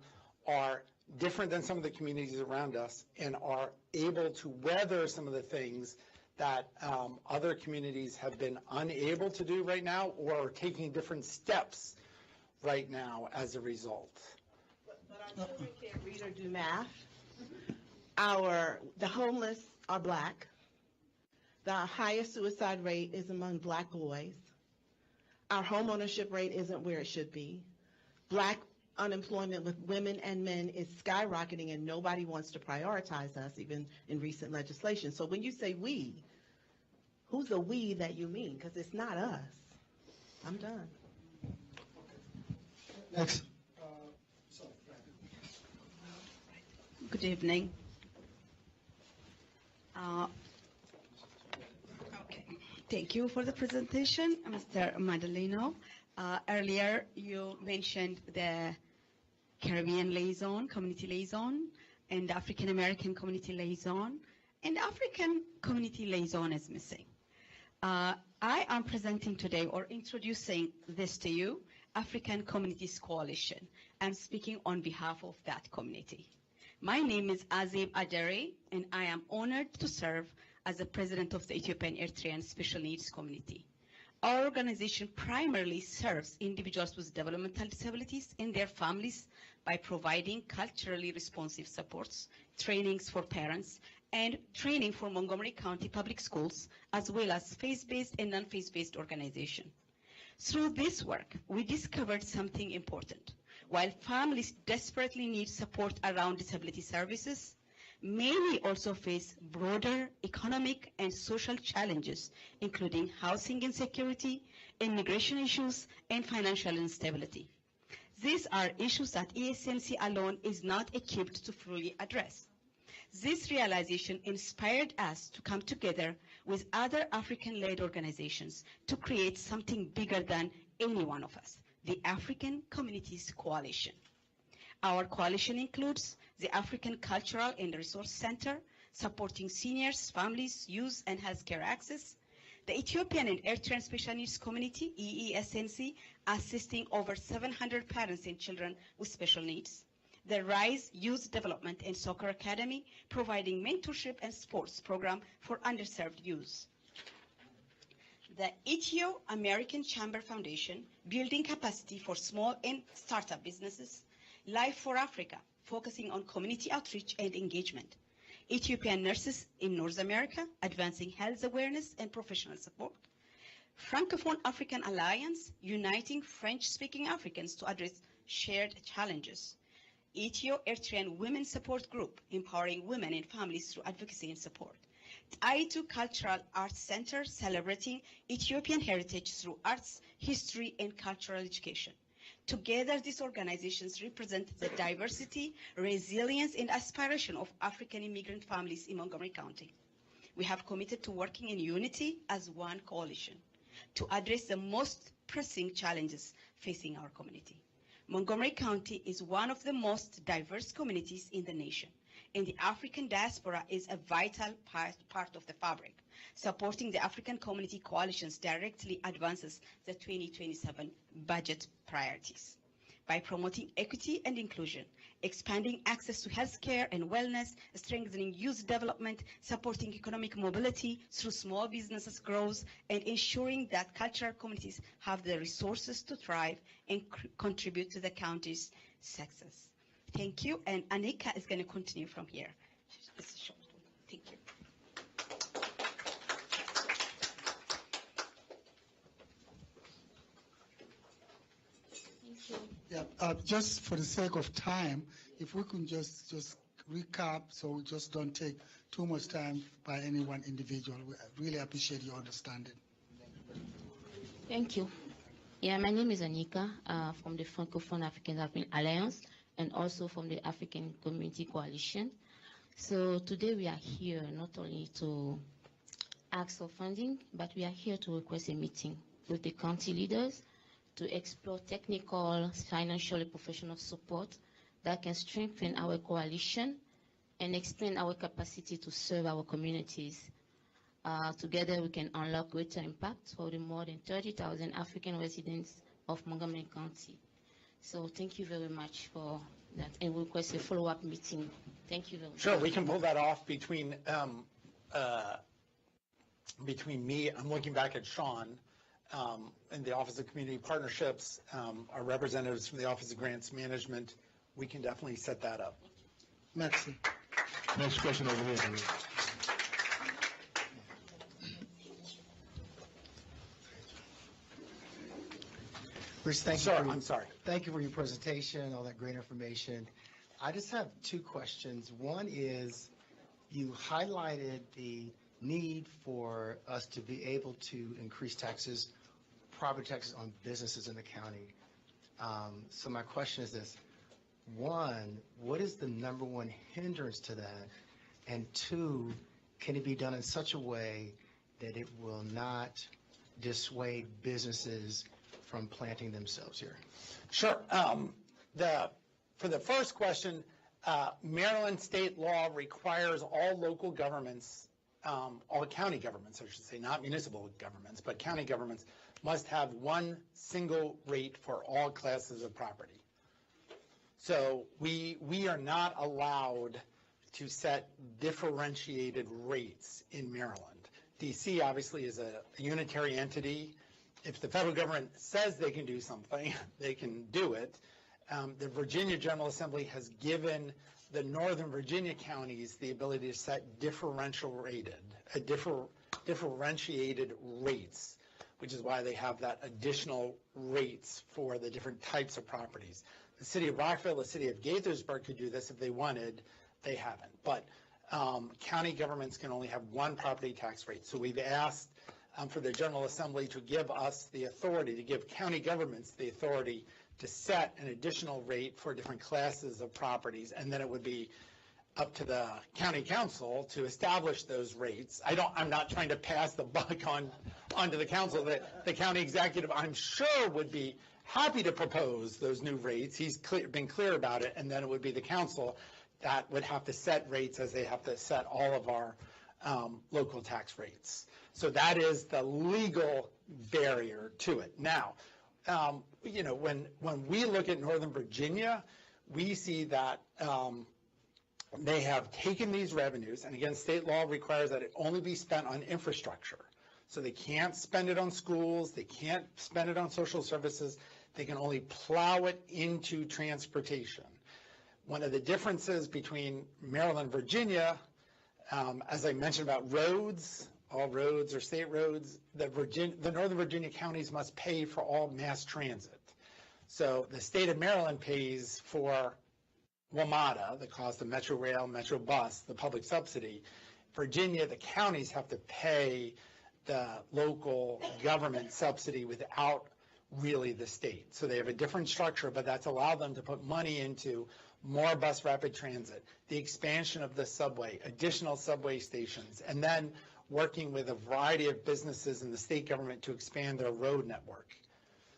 Speaker 4: are different than some of the communities around us and are able to weather some of the things that other communities have been unable to do right now or are taking different steps right now as a result.
Speaker 6: But our children can't read or do math. The homeless are Black. The highest suicide rate is among Black boys. Our home ownership rate isn't where it should be. Black unemployment with women and men is skyrocketing, and nobody wants to prioritize us, even in recent legislation. So when you say we, who's the we that you mean? Because it's not us. I'm done.
Speaker 1: Next.
Speaker 7: Good evening. Thank you for the presentation, Mr. Madaleno. Earlier, you mentioned the Caribbean liaison, community liaison, and the African American community liaison, and the African community liaison is missing. I am presenting today or introducing this to you, African Communities Coalition. I'm speaking on behalf of that community. My name is Azib Aderi, and I am honored to serve as the president of the Ethiopian Eritrean Special Needs Community. Our organization primarily serves individuals with developmental disabilities and their families by providing culturally responsive supports, trainings for parents, and training for Montgomery County Public Schools, as well as faith-based and non-faith-based organizations. Through this work, we discovered something important. While families desperately need support around disability services, many also face broader economic and social challenges, including housing insecurity, immigration issues, and financial instability. These are issues that ESMC alone is not equipped to fully address. This realization inspired us to come together with other African-led organizations to create something bigger than any one of us, the African Communities Coalition. Our coalition includes the African Cultural and Resource Center, supporting seniors, families, youth, and healthcare access, the Ethiopian and Eritrean Special Needs Community, EESNC, assisting over 700 parents and children with special needs, the RISE Youth Development and Soccer Academy, providing mentorship and sports program for underserved youth. The Ethio-American Chamber Foundation, building capacity for small and startup businesses, Life for Africa, focusing on community outreach and engagement, Ethiopian Nurses in North America, advancing health awareness and professional support, Francophone African Alliance, uniting French-speaking Africans to address shared challenges, Ethio-Eritrean Women Support Group, empowering women and families through advocacy and support, Aitu Cultural Arts Center, celebrating Ethiopian heritage through arts, history, and cultural education. Together, these organizations represent the diversity, resilience, and aspiration of African immigrant families in Montgomery County. We have committed to working in unity as one coalition to address the most pressing challenges facing our community. Montgomery County is one of the most diverse communities in the nation, and the African diaspora is a vital part of the fabric. Supporting the African Community Coalitions directly advances the 2027 budget priorities. By promoting equity and inclusion, expanding access to healthcare and wellness, strengthening youth development, supporting economic mobility through small businesses growth, and ensuring that cultural communities have the resources to thrive and contribute to the county's success. Thank you, and Anika is going to continue from here. It's a short one. Thank you.
Speaker 1: Yeah, just for the sake of time, if we can just recap so we just don't take too much time by any one individual. We really appreciate your understanding.
Speaker 8: Thank you. Yeah, my name is Anika from the Francophone African Alliance and also from the African Community Coalition. So today we are here not only to ask for funding, but we are here to request a meeting with the county leaders to explore technical, financial, and professional support that can strengthen our coalition and expand our capacity to serve our communities. Together, we can unlock greater impact for the more than 30,000 African residents of Montgomery County. So thank you very much for that, and we request a follow-up meeting. Thank you very much.
Speaker 4: Sure, we can pull that off between me, I'm looking back at Sean, in the Office of Community Partnerships, our representatives from the Office of Grants Management. We can definitely set that up.
Speaker 1: Merci.
Speaker 9: Next question over here.
Speaker 10: Bruce, thank you.
Speaker 4: Sir, I'm sorry.
Speaker 10: Thank you for your presentation, all that great information. I just have two questions. One is, you highlighted the need for us to be able to increase taxes, property taxes on businesses in the county. So my question is this. One, what is the number one hindrance to that? And two, can it be done in such a way that it will not dissuade businesses from planting themselves here?
Speaker 4: Sure. For the first question, Maryland state law requires all local governments, all county governments, I should say, not municipal governments, but county governments must have one single rate for all classes of property. So we are not allowed to set differentiated rates in Maryland. DC obviously is a unitary entity, if the federal government says they can do something, they can do it. The Virginia General Assembly has given the Northern Virginia counties the ability to set differentiated rates, which is why they have that additional rates for the different types of properties. The city of Rockville, the city of Gaithersburg could do this if they wanted. They haven't. But county governments can only have one property tax rate. So we've asked for the General Assembly to give us the authority, to give county governments the authority to set an additional rate for different classes of properties, and then it would be up to the county council to establish those rates. I'm not trying to pass the buck onto the council. The county executive, I'm sure, would be happy to propose those new rates. He's been clear about it, and then it would be the council that would have to set rates as they have to set all of our local tax rates. So that is the legal barrier to it. Now, when we look at Northern Virginia, we see that they have taken these revenues, and again, state law requires that it only be spent on infrastructure. So they can't spend it on schools, they can't spend it on social services, they can only plow it into transportation. One of the differences between Maryland and Virginia, as I mentioned about roads, all roads are state roads, the Northern Virginia counties must pay for all mass transit. So the state of Maryland pays for WMATA, the cost of Metro Rail, Metro Bus, the public subsidy. Virginia, the counties have to pay the local government subsidy without really the state. So they have a different structure, but that's allowed them to put money into more bus rapid transit, the expansion of the subway, additional subway stations, and then working with a variety of businesses in the state government to expand their road network.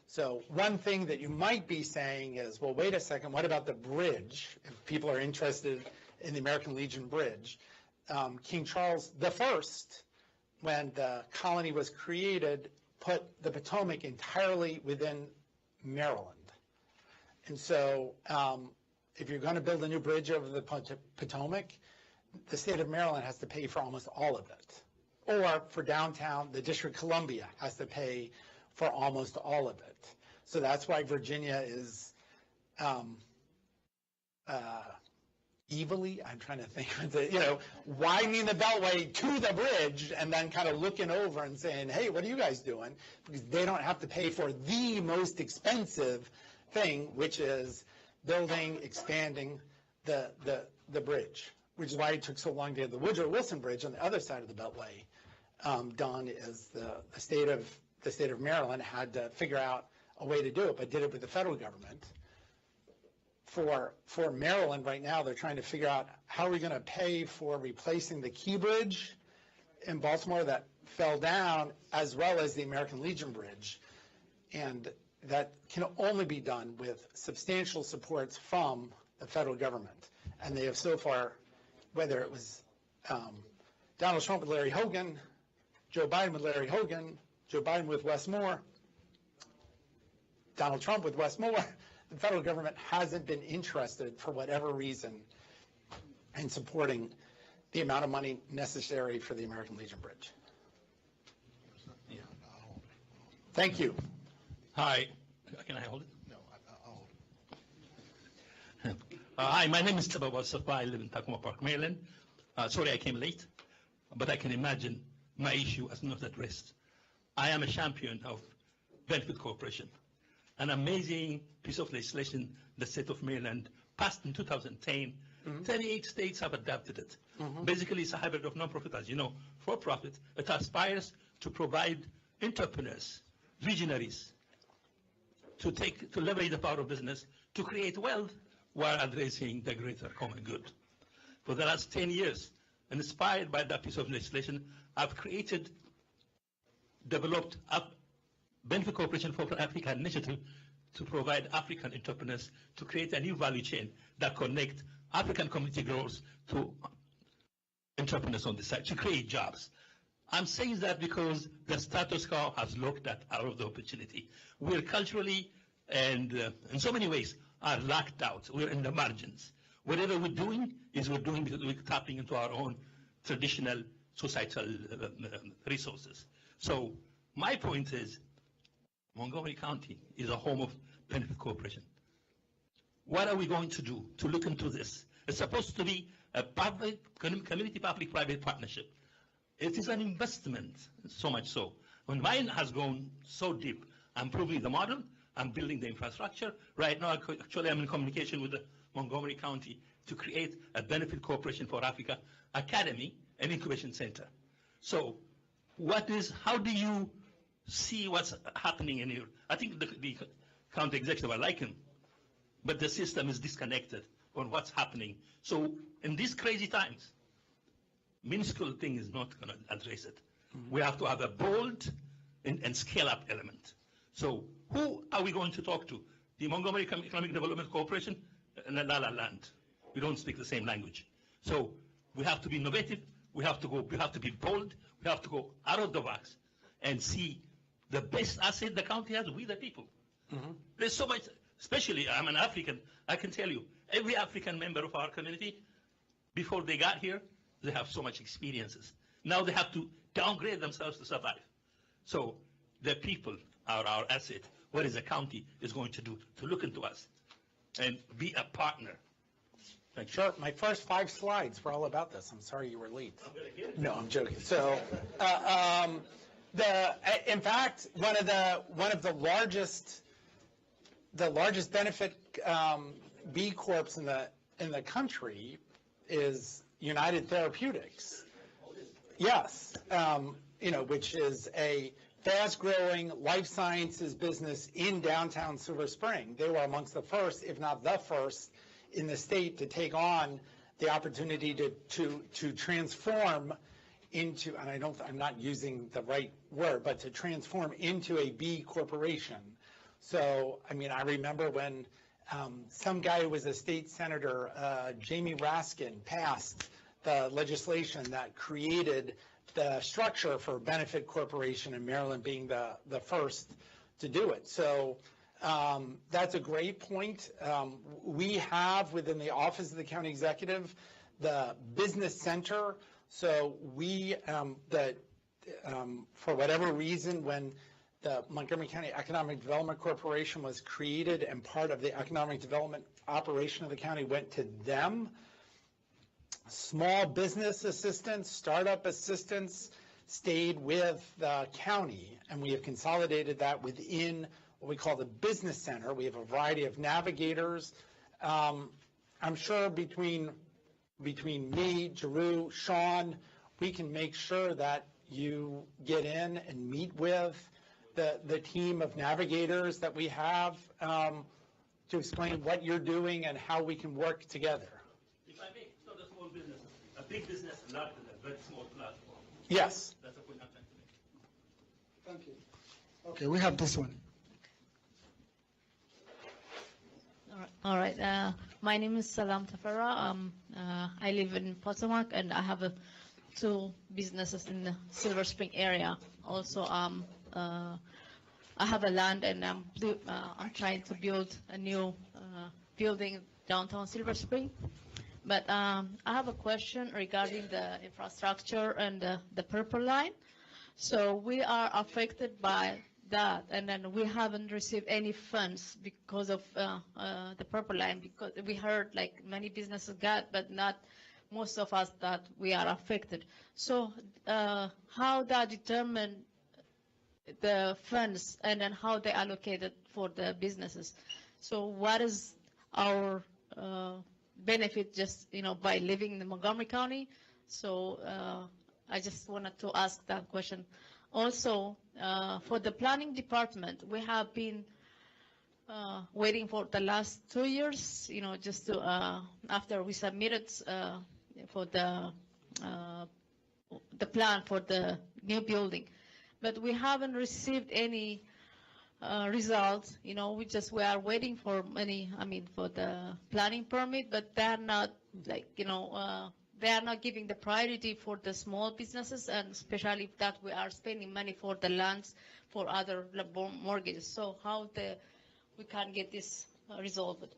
Speaker 4: So one thing that you might be saying is, well, wait a second, what about the bridge? If people are interested in the American Legion Bridge, King Charles I, when the colony was created, put the Potomac entirely within Maryland. And so if you're going to build a new bridge over the Potomac, the state of Maryland has to pay for almost all of it. Or for downtown, the District of Columbia has to pay for almost all of it. So that's why Virginia is evilly, I'm trying to think, widening the beltway to the bridge and then kind of looking over and saying, hey, what are you guys doing? Because they don't have to pay for the most expensive thing, which is building, expanding the bridge, which is why it took so long to get the Woodrow Wilson Bridge on the other side of the beltway done, is the state of Maryland had to figure out a way to do it, but did it with the federal government. For Maryland right now, they're trying to figure out how are we going to pay for replacing the Key Bridge in Baltimore that fell down, as well as the American Legion Bridge. And that can only be done with substantial supports from the federal government. And they have so far, whether it was Donald Trump with Larry Hogan, Joe Biden with Larry Hogan, Joe Biden with Wes Moore, Donald Trump with Wes Moore, the federal government hasn't been interested for whatever reason in supporting the amount of money necessary for the American Legion Bridge. Yeah. Thank you.
Speaker 11: Hi. Can I hold it?
Speaker 3: No, I'll hold it.
Speaker 11: Hi, my name is Tababa Safa. I live in Tacoma Park, Maryland. Sorry I came late, but I can imagine my issue as not addressed. I am a champion of benefit cooperation, an amazing piece of legislation the state of Maryland passed in 2010. 38 states have adopted it. Basically, it's a hybrid of nonprofit, as you know, for-profit. It aspires to provide entrepreneurs, visionaries, to leverage the power of business to create wealth while addressing the greater common good. For the last 10 years, inspired by that piece of legislation, I've developed a benefit cooperation for Africa initiative to provide African entrepreneurs to create a new value chain that connect African community growers to entrepreneurs on the side to create jobs. I'm saying that because the status quo has looked at out of the opportunity. We're culturally and in so many ways are locked out. We're in the margins. Whatever we're doing is we're doing because we're tapping into our own traditional societal resources. So my point is, Montgomery County is a home of benefit corporation. What are we going to do to look into this? It's supposed to be a community public-private partnership. It is an investment, so much so. When mine has gone so deep, I'm proving the model, I'm building the infrastructure. Right now, actually, I'm in communication with the Montgomery County to create a benefit corporation for Africa academy and incubation center. So how do you see what's happening in here? I think the county executive, I like him, but the system is disconnected on what's happening. So in these crazy times, minuscule thing is not going to address it. We have to have a bold and scale-up element. So who are we going to talk to? The Montgomery Economic Development Corporation and La La Land. We don't speak the same language. So we have to be innovative. We have to be bold. We have to go out of the box and see the best asset the county has, we the people. There's so much, especially I'm an African, I can tell you, every African member of our community, before they got here, they have so much experiences. Now they have to downgrade themselves to survive. So the people are our asset. What is the county is going to do to look into us and be a partner? Thank you.
Speaker 4: Sure. My first 5 slides were all about this. I'm sorry you were late. No, I'm joking. So, in fact, one of the largest benefit B Corps in the country is United Therapeutics. Yes, which is a fast-growing life sciences business in downtown Silver Spring. They were amongst the first, if not the first, in the state to take on the opportunity to transform into, and I'm not using the right word, but to transform into a B corporation. So, I mean, I remember when some guy who was a state senator, Jamie Raskin, passed the legislation that created the structure for benefit corporation in Maryland, being the first to do it. So that's a great point. We have within the Office of the County Executive the business center. So we, for whatever reason, when the Montgomery County Economic Development Corporation was created and part of the economic development operation of the county went to them, small business assistance, startup assistance stayed with the county, and we have consolidated that within what we call the business center. We have a variety of navigators. I'm sure between me, Jeru, Sean, we can make sure that you get in and meet with the team of navigators that we have to explain what you're doing and how we can work together.
Speaker 11: If I may, it's not a small business, a big business, not a very small platform.
Speaker 4: Yes.
Speaker 11: That's a point I'm trying to make.
Speaker 1: Thank you. Okay, we have this one.
Speaker 8: All right. My name is Salam Tafara. I live in Potomac, and I have 2 businesses in the Silver Spring area. Also, I have a land, and I'm trying to build a new building downtown Silver Spring. But I have a question regarding the infrastructure and the purple line. So we are affected by that, and then we haven't received any funds because of the purple line, because we heard like many businesses got, but not most of us that we are affected. So how that determine the funds and then how they allocated for the businesses? So what is our benefit just by living in Montgomery County? So I just wanted to ask that question. Also, for the planning department, we have been waiting for the last 2 years, just to after we submitted for the plan for the new building, but we haven't received any results. We are waiting for for the planning permit, but they're not they are not giving the priority for the small businesses, and especially that we are spending money for the lands for other mortgages. So how we can get this resolved?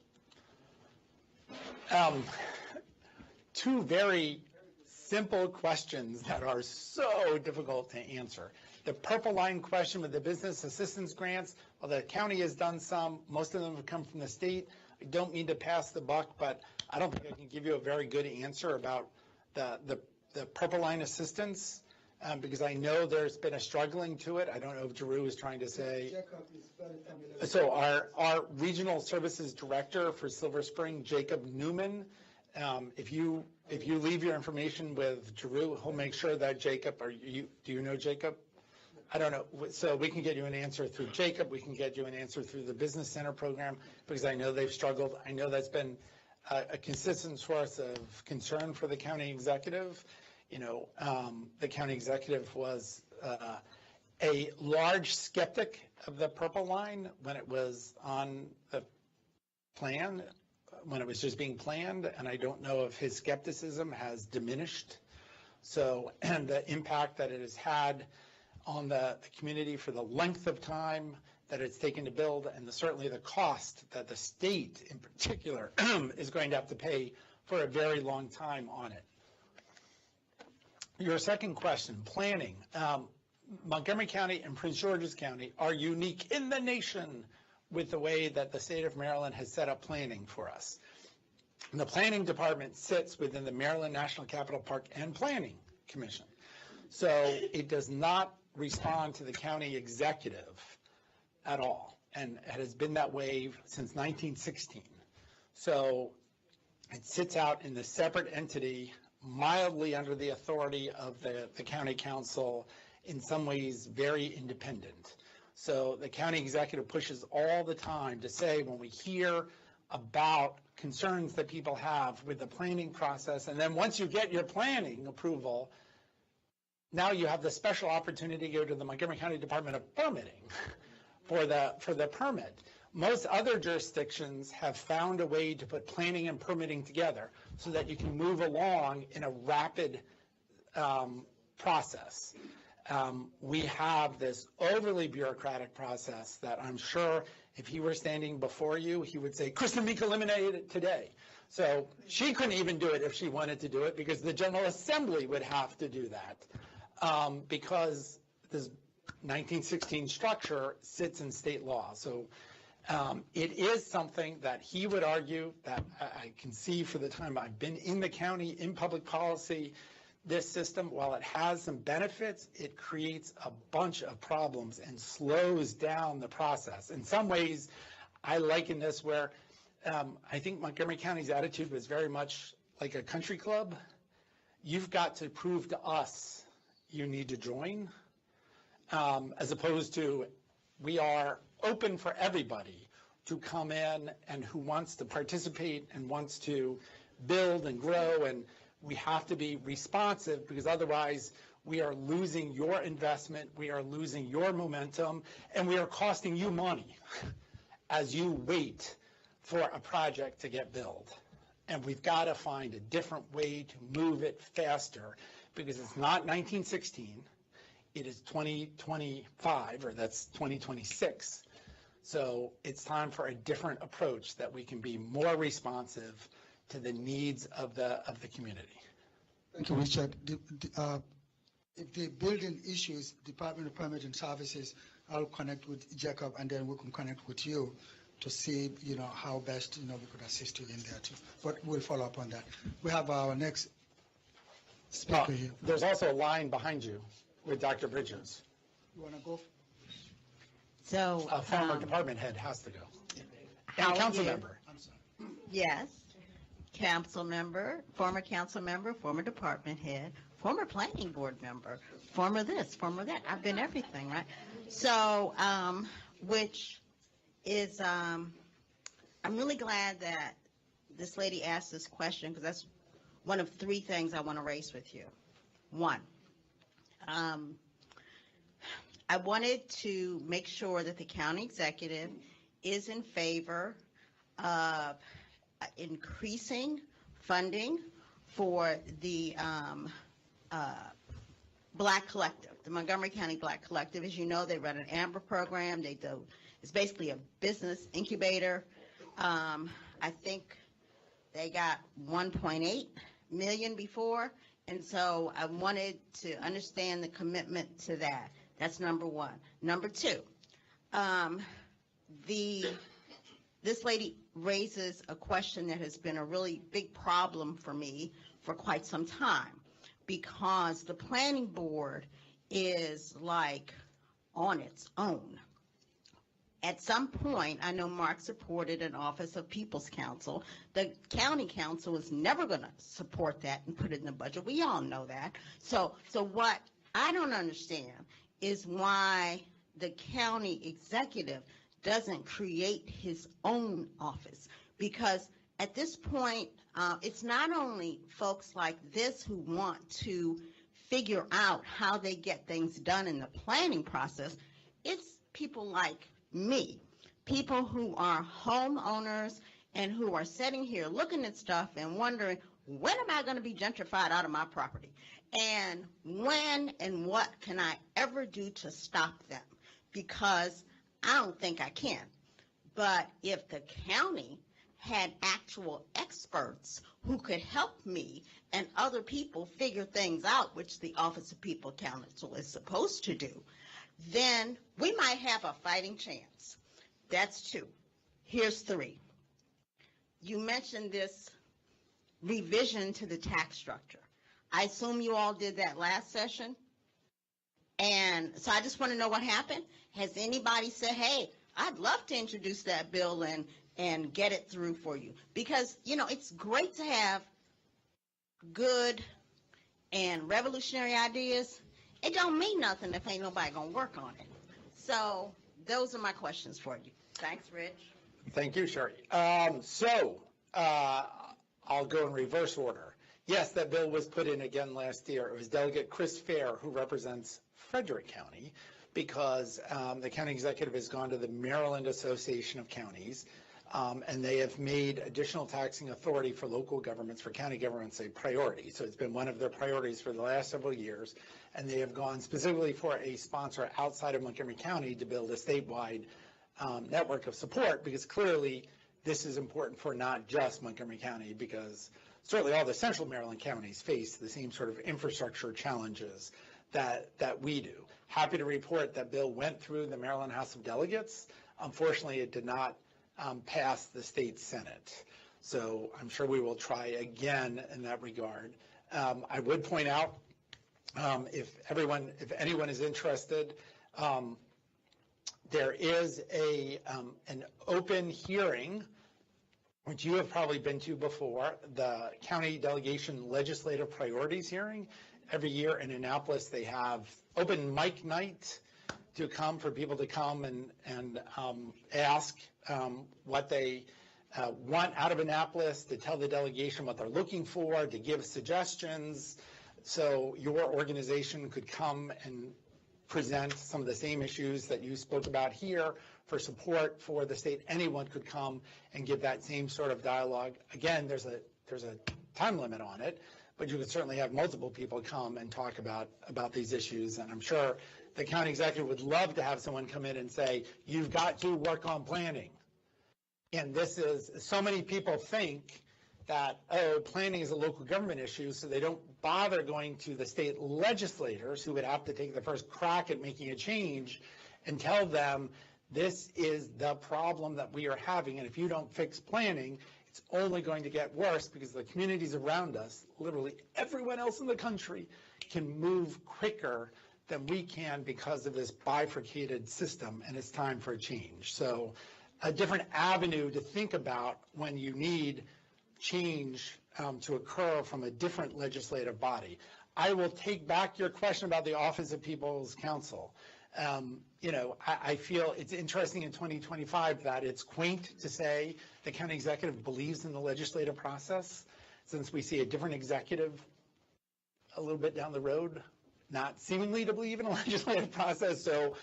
Speaker 4: 2 very simple questions that are so difficult to answer. The purple line question with the business assistance grants, well, the county has done some, most of them have come from the state. I don't mean to pass the buck, but I don't think I can give you a very good answer about the purple line assistance, because I know there's been a struggling to it. I don't know if Drew is trying to say. So our regional services director for Silver Spring, Jacob Newman, if you leave your information with Drew, he'll make sure that Jacob, do you know Jacob? I don't know. So we can get you an answer through Jacob. We can get you an answer through the Business Center program, because I know they've struggled. I know that's been a consistent source of concern for the county executive. The county executive was a large skeptic of the purple line when it was on the plan, when it was just being planned, and I don't know if his skepticism has diminished. So, and the impact that it has had on the community for the length of time that it's taken to build, and certainly the cost that the state in particular is going to have to pay for a very long time on it. Your second question, planning. Montgomery County and Prince George's County are unique in the nation with the way that the state of Maryland has set up planning for us. And the planning department sits within the Maryland National Capital Park and Planning Commission. So it does not respond to the county executive at all, and it has been that way since 1916. So it sits out in the separate entity, mildly under the authority of the county council, in some ways very independent. So the county executive pushes all the time to say, when we hear about concerns that people have with the planning process, and then once you get your planning approval, now you have the special opportunity to go to the Montgomery County Department of Permitting for the permit. Most other jurisdictions have found a way to put planning and permitting together so that you can move along in a rapid process. We have this overly bureaucratic process that I'm sure if he were standing before you, he would say, Kristen Meek eliminated it today. So she couldn't even do it if she wanted to do it, because the General Assembly would have to do that. Because this 1916 structure sits in state law. So it is something that he would argue, that I can see for the time I've been in the county, in public policy, this system, while it has some benefits, it creates a bunch of problems and slows down the process. In some ways, I liken this where I think Montgomery County's attitude was very much like a country club. You've got to prove to us you need to join, as opposed to we are open for everybody to come in and who wants to participate and wants to build and grow, and we have to be responsive, because otherwise we are losing your investment, we are losing your momentum, and we are costing you money as you wait for a project to get built. And we've got to find a different way to move it faster, because it's not 1916, it is 2025, or that's 2026. So it's time for a different approach that we can be more responsive to the needs of the community.
Speaker 1: Thank you, Richard. If the building issues, Department of Permitting Services, I'll connect with Jacob, and then we can connect with you to see, how best, we could assist you in there too. But we'll follow up on that. We have our next speaker here.
Speaker 4: There's also a line behind you with Dr. Bridges.
Speaker 1: You want to go?
Speaker 6: So.
Speaker 4: A former department head has to go.
Speaker 6: How
Speaker 4: And council
Speaker 6: are you?
Speaker 4: member.
Speaker 1: I'm sorry.
Speaker 6: Yes, council member, former department head, former planning board member, former this, former that. I've been everything, right? So, which is, I'm really glad that this lady asked this question, because that's one of three things I want to raise with you. One, I wanted to make sure that the county executive is in favor of increasing funding for the Black Collective, the Montgomery County Black Collective. As you know, they run an AMBER program. It's basically a business incubator. I think they got 1.8 million before, and so I wanted to understand the commitment to that.
Speaker 12: That's number one. Number two, this lady raises a question that has been a really big problem for me for quite some time, because the planning board is like on its own. At some point, I know Mark supported an Office of People's Counsel. The county council is never going to support that and put it in the budget. We all know that. So what I don't understand is why the county executive doesn't create his own office. Because at this point, it's not only folks like this who want to figure out how they get things done in the planning process. It's people like me, people who are homeowners and who are sitting here looking at stuff and wondering, when am I going to be gentrified out of my property? And when and what can I ever do to stop them? Because I don't think I can. But if the county had actual experts who could help me and other people figure things out, which the Office of People Counsel is supposed to do, then we might have a fighting chance. That's two. Here's three. You mentioned this revision to the tax structure. I assume you all did that last session. And so I just want to know what happened. Has anybody said, hey, I'd love to introduce that bill and get it through for you? Because, you know, it's great to have good and revolutionary ideas. It don't mean nothing if ain't nobody gonna work on it. So those are my questions for you. Thanks, Rich.
Speaker 4: Thank you, Sherry. I'll go in reverse order. Yes, that bill was put in again last year. It was Delegate Chris Fair, who represents Frederick County, because the county executive has gone to the Maryland Association of Counties, and they have made additional taxing authority for local governments, for county governments, a priority. So it's been one of their priorities for the last several years, and they have gone specifically for a sponsor outside of Montgomery County to build a statewide network of support, because clearly this is important for not just Montgomery County, because certainly all the central Maryland counties face the same sort of infrastructure challenges that we do. Happy to report that bill went through the Maryland House of Delegates. Unfortunately, it did not pass the state Senate. So I'm sure we will try again in that regard. I would point out, if anyone is interested, there is an open hearing, which you have probably been to before, the County Delegation Legislative Priorities Hearing. Every year in Annapolis, they have open mic night to come, for people to come and ask what they want out of Annapolis, to tell the delegation what they're looking for, to give suggestions. So your organization could come and present some of the same issues that you spoke about here for support for the state. Anyone could come and give that same sort of dialogue. Again, there's a time limit on it, but you could certainly have multiple people come and talk about these issues. And I'm sure the county executive would love to have someone come in and say, you've got to work on planning. And this is, so many people think that, oh, planning is a local government issue, so they don't bother going to the state legislators, who would have to take the first crack at making a change, and tell them this is the problem that we are having, and if you don't fix planning, it's only going to get worse, because the communities around us, literally everyone else in the country, can move quicker than we can because of this bifurcated system, and it's time for a change. So a different avenue to think about when you need change to occur from a different legislative body. I will take back your question about the Office of People's Counsel. I feel it's interesting in 2025 that it's quaint to say the county executive believes in the legislative process, since we see a different executive a little bit down the road not seemingly to believe in a legislative process. So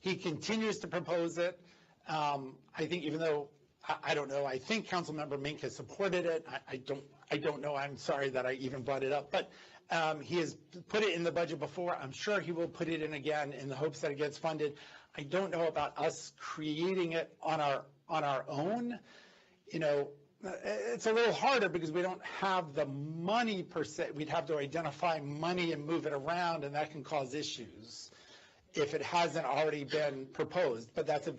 Speaker 4: he continues to propose it. I think, even though I don't know, I think Councilmember Mink has supported it. I don't know. I'm sorry that I even brought it up, but he has put it in the budget before. I'm sure he will put it in again in the hopes that it gets funded. I don't know about us creating it on our own. It's a little harder because we don't have the money per se. We'd have to identify money and move it around, and that can cause issues. if it hasn't already been proposed, but that's a,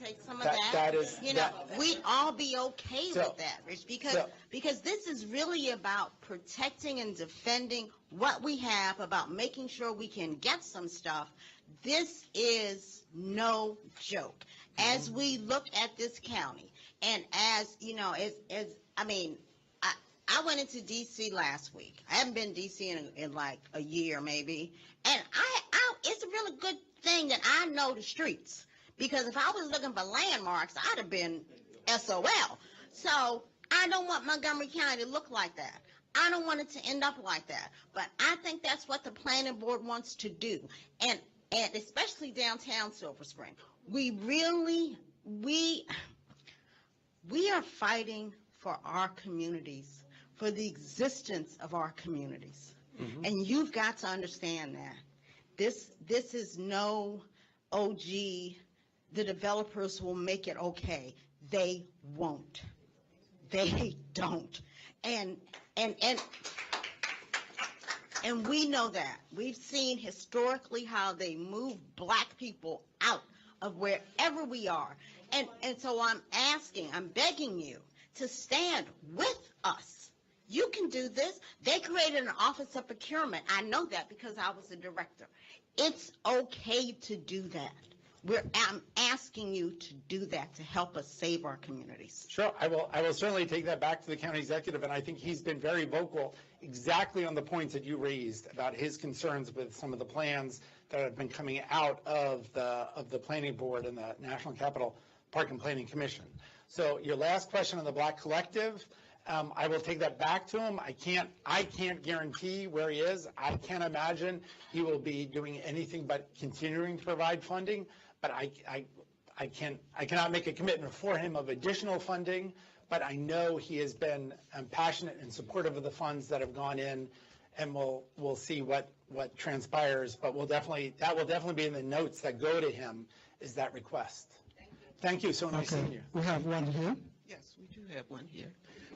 Speaker 12: Take some of that.
Speaker 4: that is,
Speaker 12: You know, we'd all be okay
Speaker 4: So-
Speaker 12: with that, Rich,
Speaker 4: so-
Speaker 12: because this is really about protecting and defending what we have, about making sure we can get some stuff. This is no joke. As we look at this county, and as, you know, I went into D.C. last week. I haven't been to D.C. in like a year maybe, and it's a really good thing that I know the streets. Because if I was looking for landmarks, I'd have been SOL. So I don't want Montgomery County to look like that. I don't want it to end up like that. But I think that's what the planning board wants to do. And especially downtown Silver Spring. We are fighting for our communities, for the existence of our communities. And you've got to understand that. This is no, oh, gee, the developers will make it okay. They won't. They don't. And we know that. We've seen historically how they move black people out of wherever we are. And so I'm begging you to stand with us. You can do this. They created an office of procurement. I know that because I was the director. It's okay to do that. I'm asking you to do that to help us save our communities.
Speaker 4: Sure, I will certainly take that back to the county executive, and I think he's been very vocal exactly on the points that you raised about his concerns with some of the plans that have been coming out of the planning board and the National Capital Park and Planning Commission. So your last question on the Black Collective, I will take that back to him. I can't guarantee where he is. I can't imagine he will be doing anything but continuing to provide funding. But I cannot make a commitment for him of additional funding, but I know he has been passionate and supportive of the funds that have gone in, and we'll see what transpires, but that will definitely be in the notes that go to him, is that request. Thank you, so nice seeing you.
Speaker 1: We have one here.
Speaker 13: Yes, we do have one here.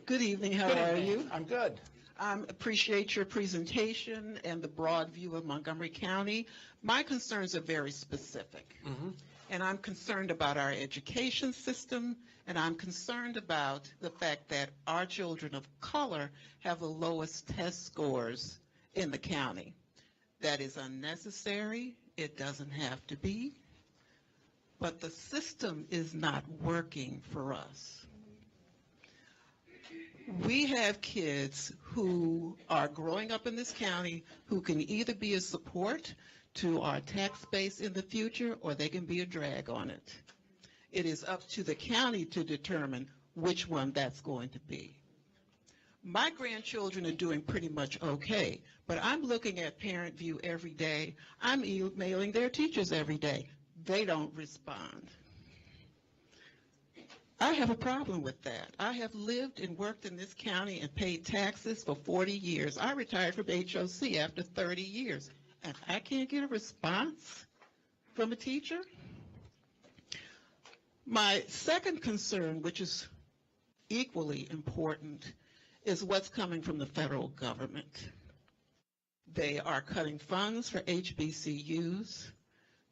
Speaker 13: Good evening, how
Speaker 4: Good
Speaker 13: are
Speaker 4: evening.
Speaker 13: you?
Speaker 4: I'm good.
Speaker 13: Appreciate your presentation and the broad view of Montgomery County. My concerns are very specific. And I'm concerned about our education system, and I'm concerned about the fact that our children of color have the lowest test scores in the county. That is unnecessary. It doesn't have to be. But the system is not working for us. We have kids who are growing up in this county who can either be a support to our tax base in the future, or they can be a drag on it. It is up to the county to determine which one that's going to be. My grandchildren are doing pretty much okay, but I'm looking at Parent View every day. I'm emailing their teachers every day. They don't respond. I have a problem with that. I have lived and worked in this county and paid taxes for 40 years. I retired from HOC after 30 years, and I can't get a response from a teacher. My second concern, which is equally important, is what's coming from the federal government. They are cutting funds for HBCUs.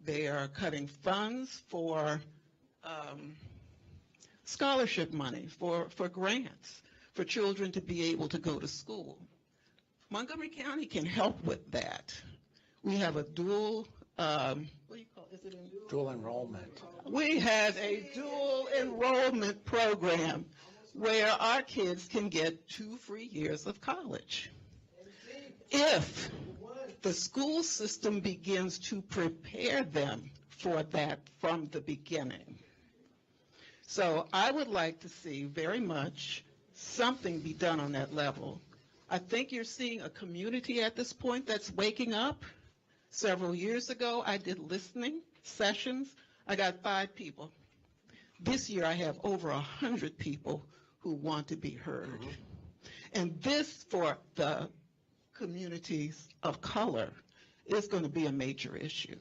Speaker 13: They are cutting funds for scholarship money, for grants, for children to be able to go to school. Montgomery County can help with that. We have a dual, what do you call it? Is it a
Speaker 4: Dual enrollment.
Speaker 13: We have a dual enrollment program where our kids can get 2 free years of college. If the school system begins to prepare them for that from the beginning. So I would like to see very much something be done on that level. I think you're seeing a community at this point that's waking up. Several years ago, I did listening sessions. I got 5 people. This year, I have over 100 people who want to be heard. And this, for the communities of color, is going to be a major issue.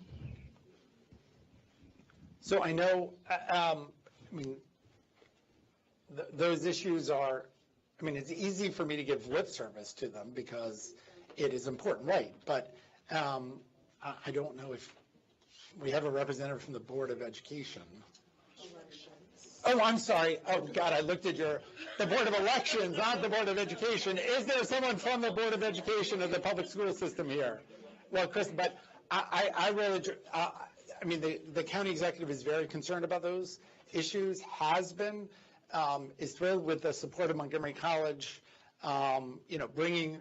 Speaker 4: So I know, those issues are, it's easy for me to give lip service to them because it is important, right? But I don't know if we have a representative from the Board of Education. Oh, I'm sorry. Oh, God, I looked at the Board of Elections, not the Board of Education. Is there someone from the Board of Education of the public school system here? Well, Chris, but I really, I mean, the county executive is very concerned about those issues, has been, is thrilled with the support of Montgomery College, bringing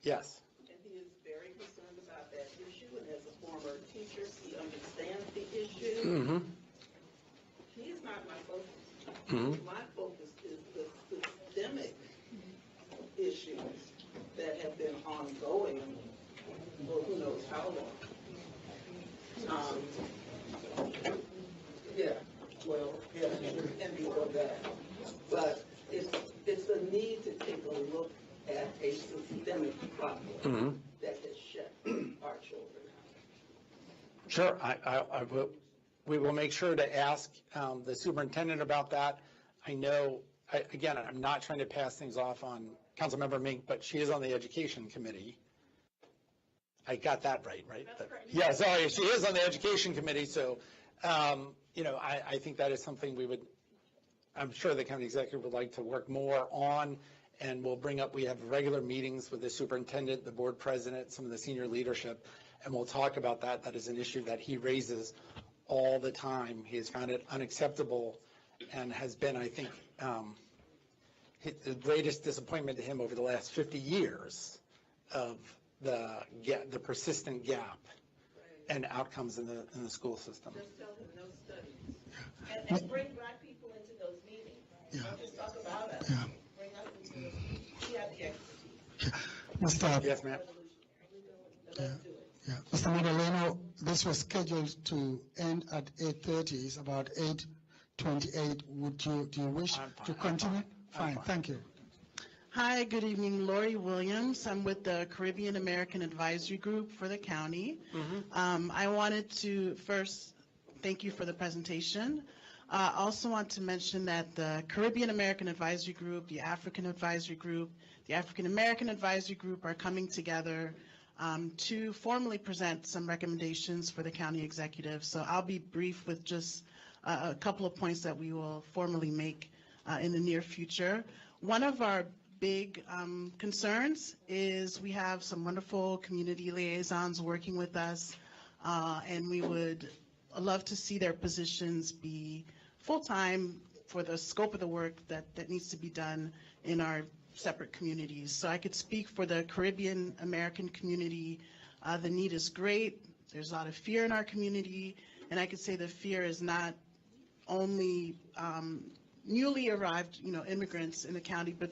Speaker 4: yes.
Speaker 13: And he is very concerned about that issue, and as a former teacher, he understands the issue.
Speaker 4: Mm-hmm.
Speaker 13: He's not my focus.
Speaker 4: Mm-hmm.
Speaker 13: My focus is the systemic issues that have been ongoing for who knows how long. And before that. But it's a need to take a look at a systemic problem that has shut our children out.
Speaker 4: Sure, I will. We will make sure to ask the superintendent about that. I know, again, I'm not trying to pass things off on Councilmember Mink, but she is on the Education Committee. I got that right?
Speaker 13: That's correct.
Speaker 4: Yeah, sorry, she is on the Education Committee, so, I think that is something I'm sure the county executive would like to work more on, and we'll bring up, we have regular meetings with the superintendent, the board president, some of the senior leadership, and we'll talk about that. That is an issue that he raises all the time. He has found it unacceptable and has been, I think, the greatest disappointment to him over the last 50 years of the persistent gap and outcomes in the school system.
Speaker 13: Just tell him no studies. And bring Black people into those meetings. Don't just talk about us. Bring us into those meetings. We have the expertise.
Speaker 4: Yes, ma'am.
Speaker 13: Let's do it.
Speaker 1: Yeah, Mr. Madaleno, this was scheduled to end at 8:30. It's about 8:28. Do you wish to continue? Fine, thank you.
Speaker 14: Hi, good evening. Lori Williams. I'm with the Caribbean American Advisory Group for the county. I wanted to first thank you for the presentation. I also want to mention that the Caribbean American Advisory Group, the African Advisory Group, the African American Advisory Group are coming together to formally present some recommendations for the county executive. So I'll be brief with just a couple of points that we will formally make in the near future. One of our big concerns is we have some wonderful community liaisons working with us, and we would love to see their positions be full-time for the scope of the work that needs to be done in our separate communities. So I could speak for the Caribbean American community. The need is great. There's a lot of fear in our community, and I could say the fear is not only newly arrived, immigrants in the county, but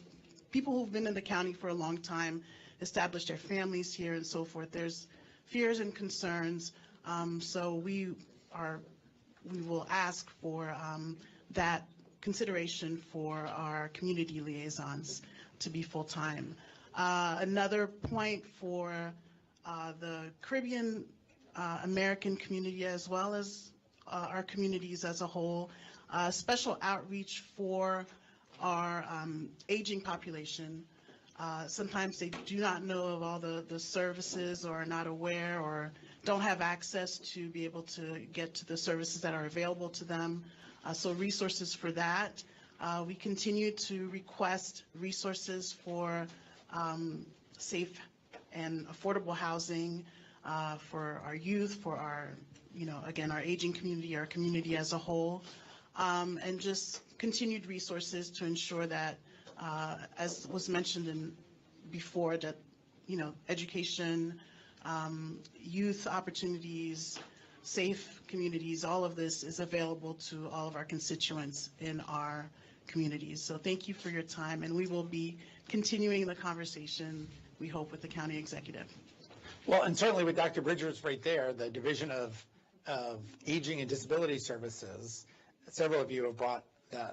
Speaker 14: people who've been in the county for a long time, established their families here and so forth. There's fears and concerns. So we will ask for that consideration for our community liaisons to be full-time. Another point for the Caribbean American community, as well as our communities as a whole, special outreach for our aging population. Sometimes they do not know of all the services, or are not aware, or don't have access to be able to get to the services that are available to them. So resources for that. We continue to request resources for safe and affordable housing for our youth, for our, again, our aging community, our community as a whole, and just continued resources to ensure that, as was mentioned before, that, education, youth opportunities, safe communities, all of this is available to all of our constituents in our communities. So thank you for your time, and we will be continuing the conversation, we hope, with the county executive.
Speaker 4: Well, and certainly with Dr. Bridgers right there, the Division of Aging and Disability Services, several of you have brought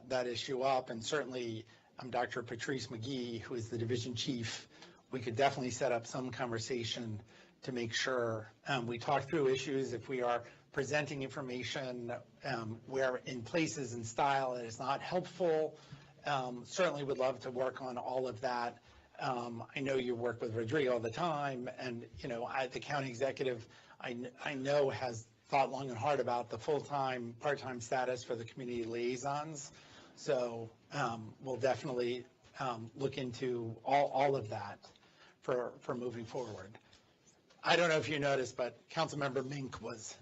Speaker 4: that issue up, and certainly Dr. Patrice McGee, who is the division chief, we could definitely set up some conversation to make sure we talk through issues if we are presenting information where in places and style it is not helpful. Certainly would love to work on all of that. I know you work with Rodrigo all the time, and, the county executive, I know has thought long and hard about the full-time, part-time status for the community liaisons. So we'll definitely look into all of that for moving forward. I don't know if you noticed, but Councilmember Mink was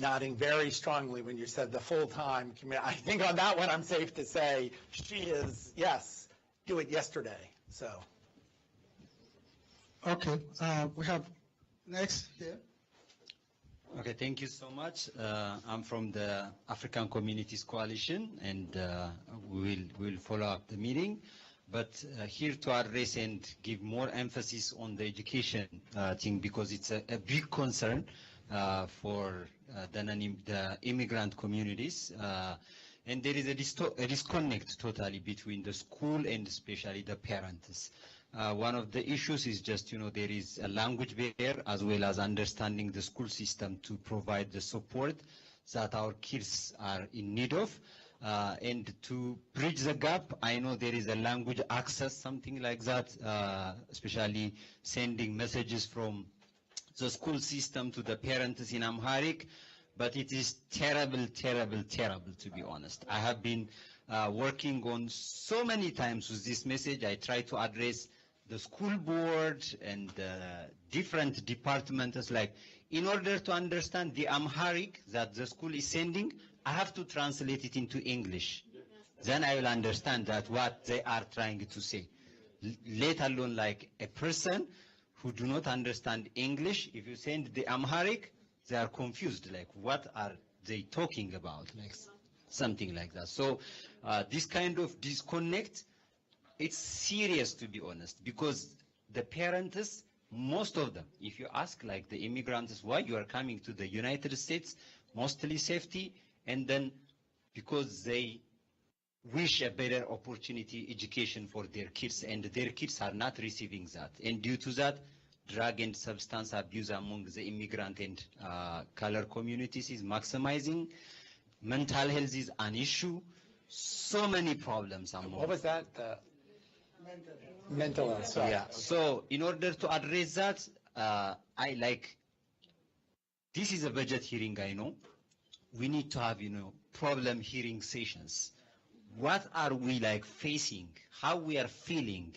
Speaker 4: nodding very strongly when you said the full-time committee. I think on that one, I'm safe to say she is, yes, do it yesterday, so.
Speaker 1: Okay, we have next here.
Speaker 15: Okay, thank you so much. I'm from the African Communities Coalition, and we will follow up the meeting. But here to address and give more emphasis on the education thing, because it's a big concern for the immigrant communities. And there is a disconnect totally between the school and especially the parents. One of the issues is just, there is a language barrier as well as understanding the school system to provide the support that our kids are in need of. And to bridge the gap, I know there is a language access, something like that, especially sending messages from the school system to the parents in Amharic. But it is terrible, terrible, terrible, to be honest. I have been working on so many times with this message. I try to address the school board and different departments, like, in order to understand the Amharic that the school is sending, I have to translate it into English. Then I will understand that what they are trying to say. Let alone like a person who do not understand English, if you send the Amharic, they are confused, like what are they talking about, like something like that. So this kind of disconnect, it's serious, to be honest, because the parents, most of them, if you ask like the immigrants why you are coming to the United States, mostly safety, and then because they wish a better opportunity education for their kids, and their kids are not receiving that. And due to that, drug and substance abuse among the immigrant and color communities is maximizing. Mental health is an issue. So many problems among.
Speaker 4: What was that? Mental health. Sorry.
Speaker 15: Yeah. So in order to address that, this is a budget hearing, I know. We need to have, problem hearing sessions. What are we facing? How we are feeling?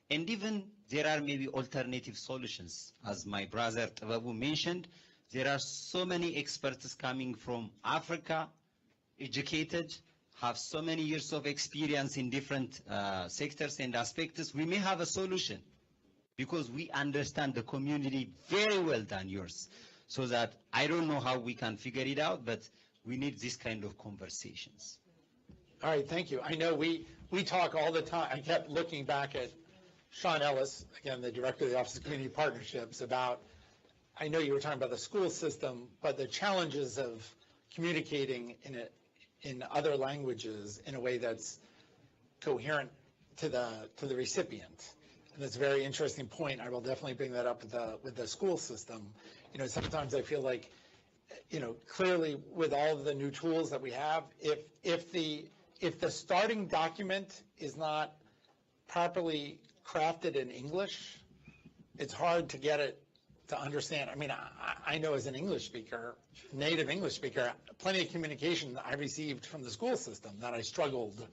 Speaker 15: And even there are maybe alternative solutions. As my brother Tababu mentioned, there are so many experts coming from Africa, educated, have so many years of experience in different sectors and aspects. We may have a solution because we understand the community very well than yours. So that I don't know how we can figure it out, but we need this kind of conversations.
Speaker 4: All right, thank you. I know we talk all the time. I kept looking back at Sean Ellis, again, the director of the Office of Community Partnerships, about, I know you were talking about the school system, but the challenges of communicating in other languages in a way that's coherent to the recipient. And that's a very interesting point. I will definitely bring that up with the school system. Sometimes I feel like, clearly with all of the new tools that we have, if the starting document is not properly crafted in English, it's hard to get it to understand. I mean, I know as an English speaker, native English speaker, plenty of communication I received from the school system that I struggled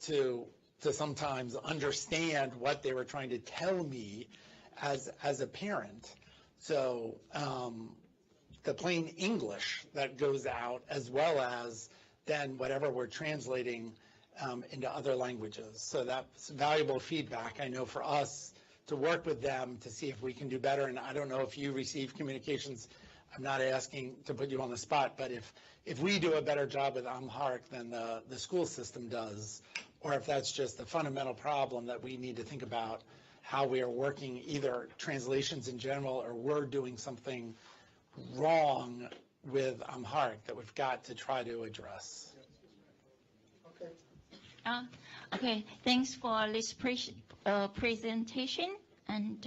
Speaker 4: to sometimes understand what they were trying to tell me as a parent. So the plain English that goes out, as well as then whatever we're translating into other languages. So that's valuable feedback, I know, for us to work with them to see if we can do better. And I don't know if you receive communications. I'm not asking to put you on the spot, but if we do a better job with Amharic than the school system does, or if that's just a fundamental problem that we need to think about how we are working, either translations in general or we're doing something wrong with Amharic that we've got to try to address.
Speaker 16: Okay, thanks for this presentation. And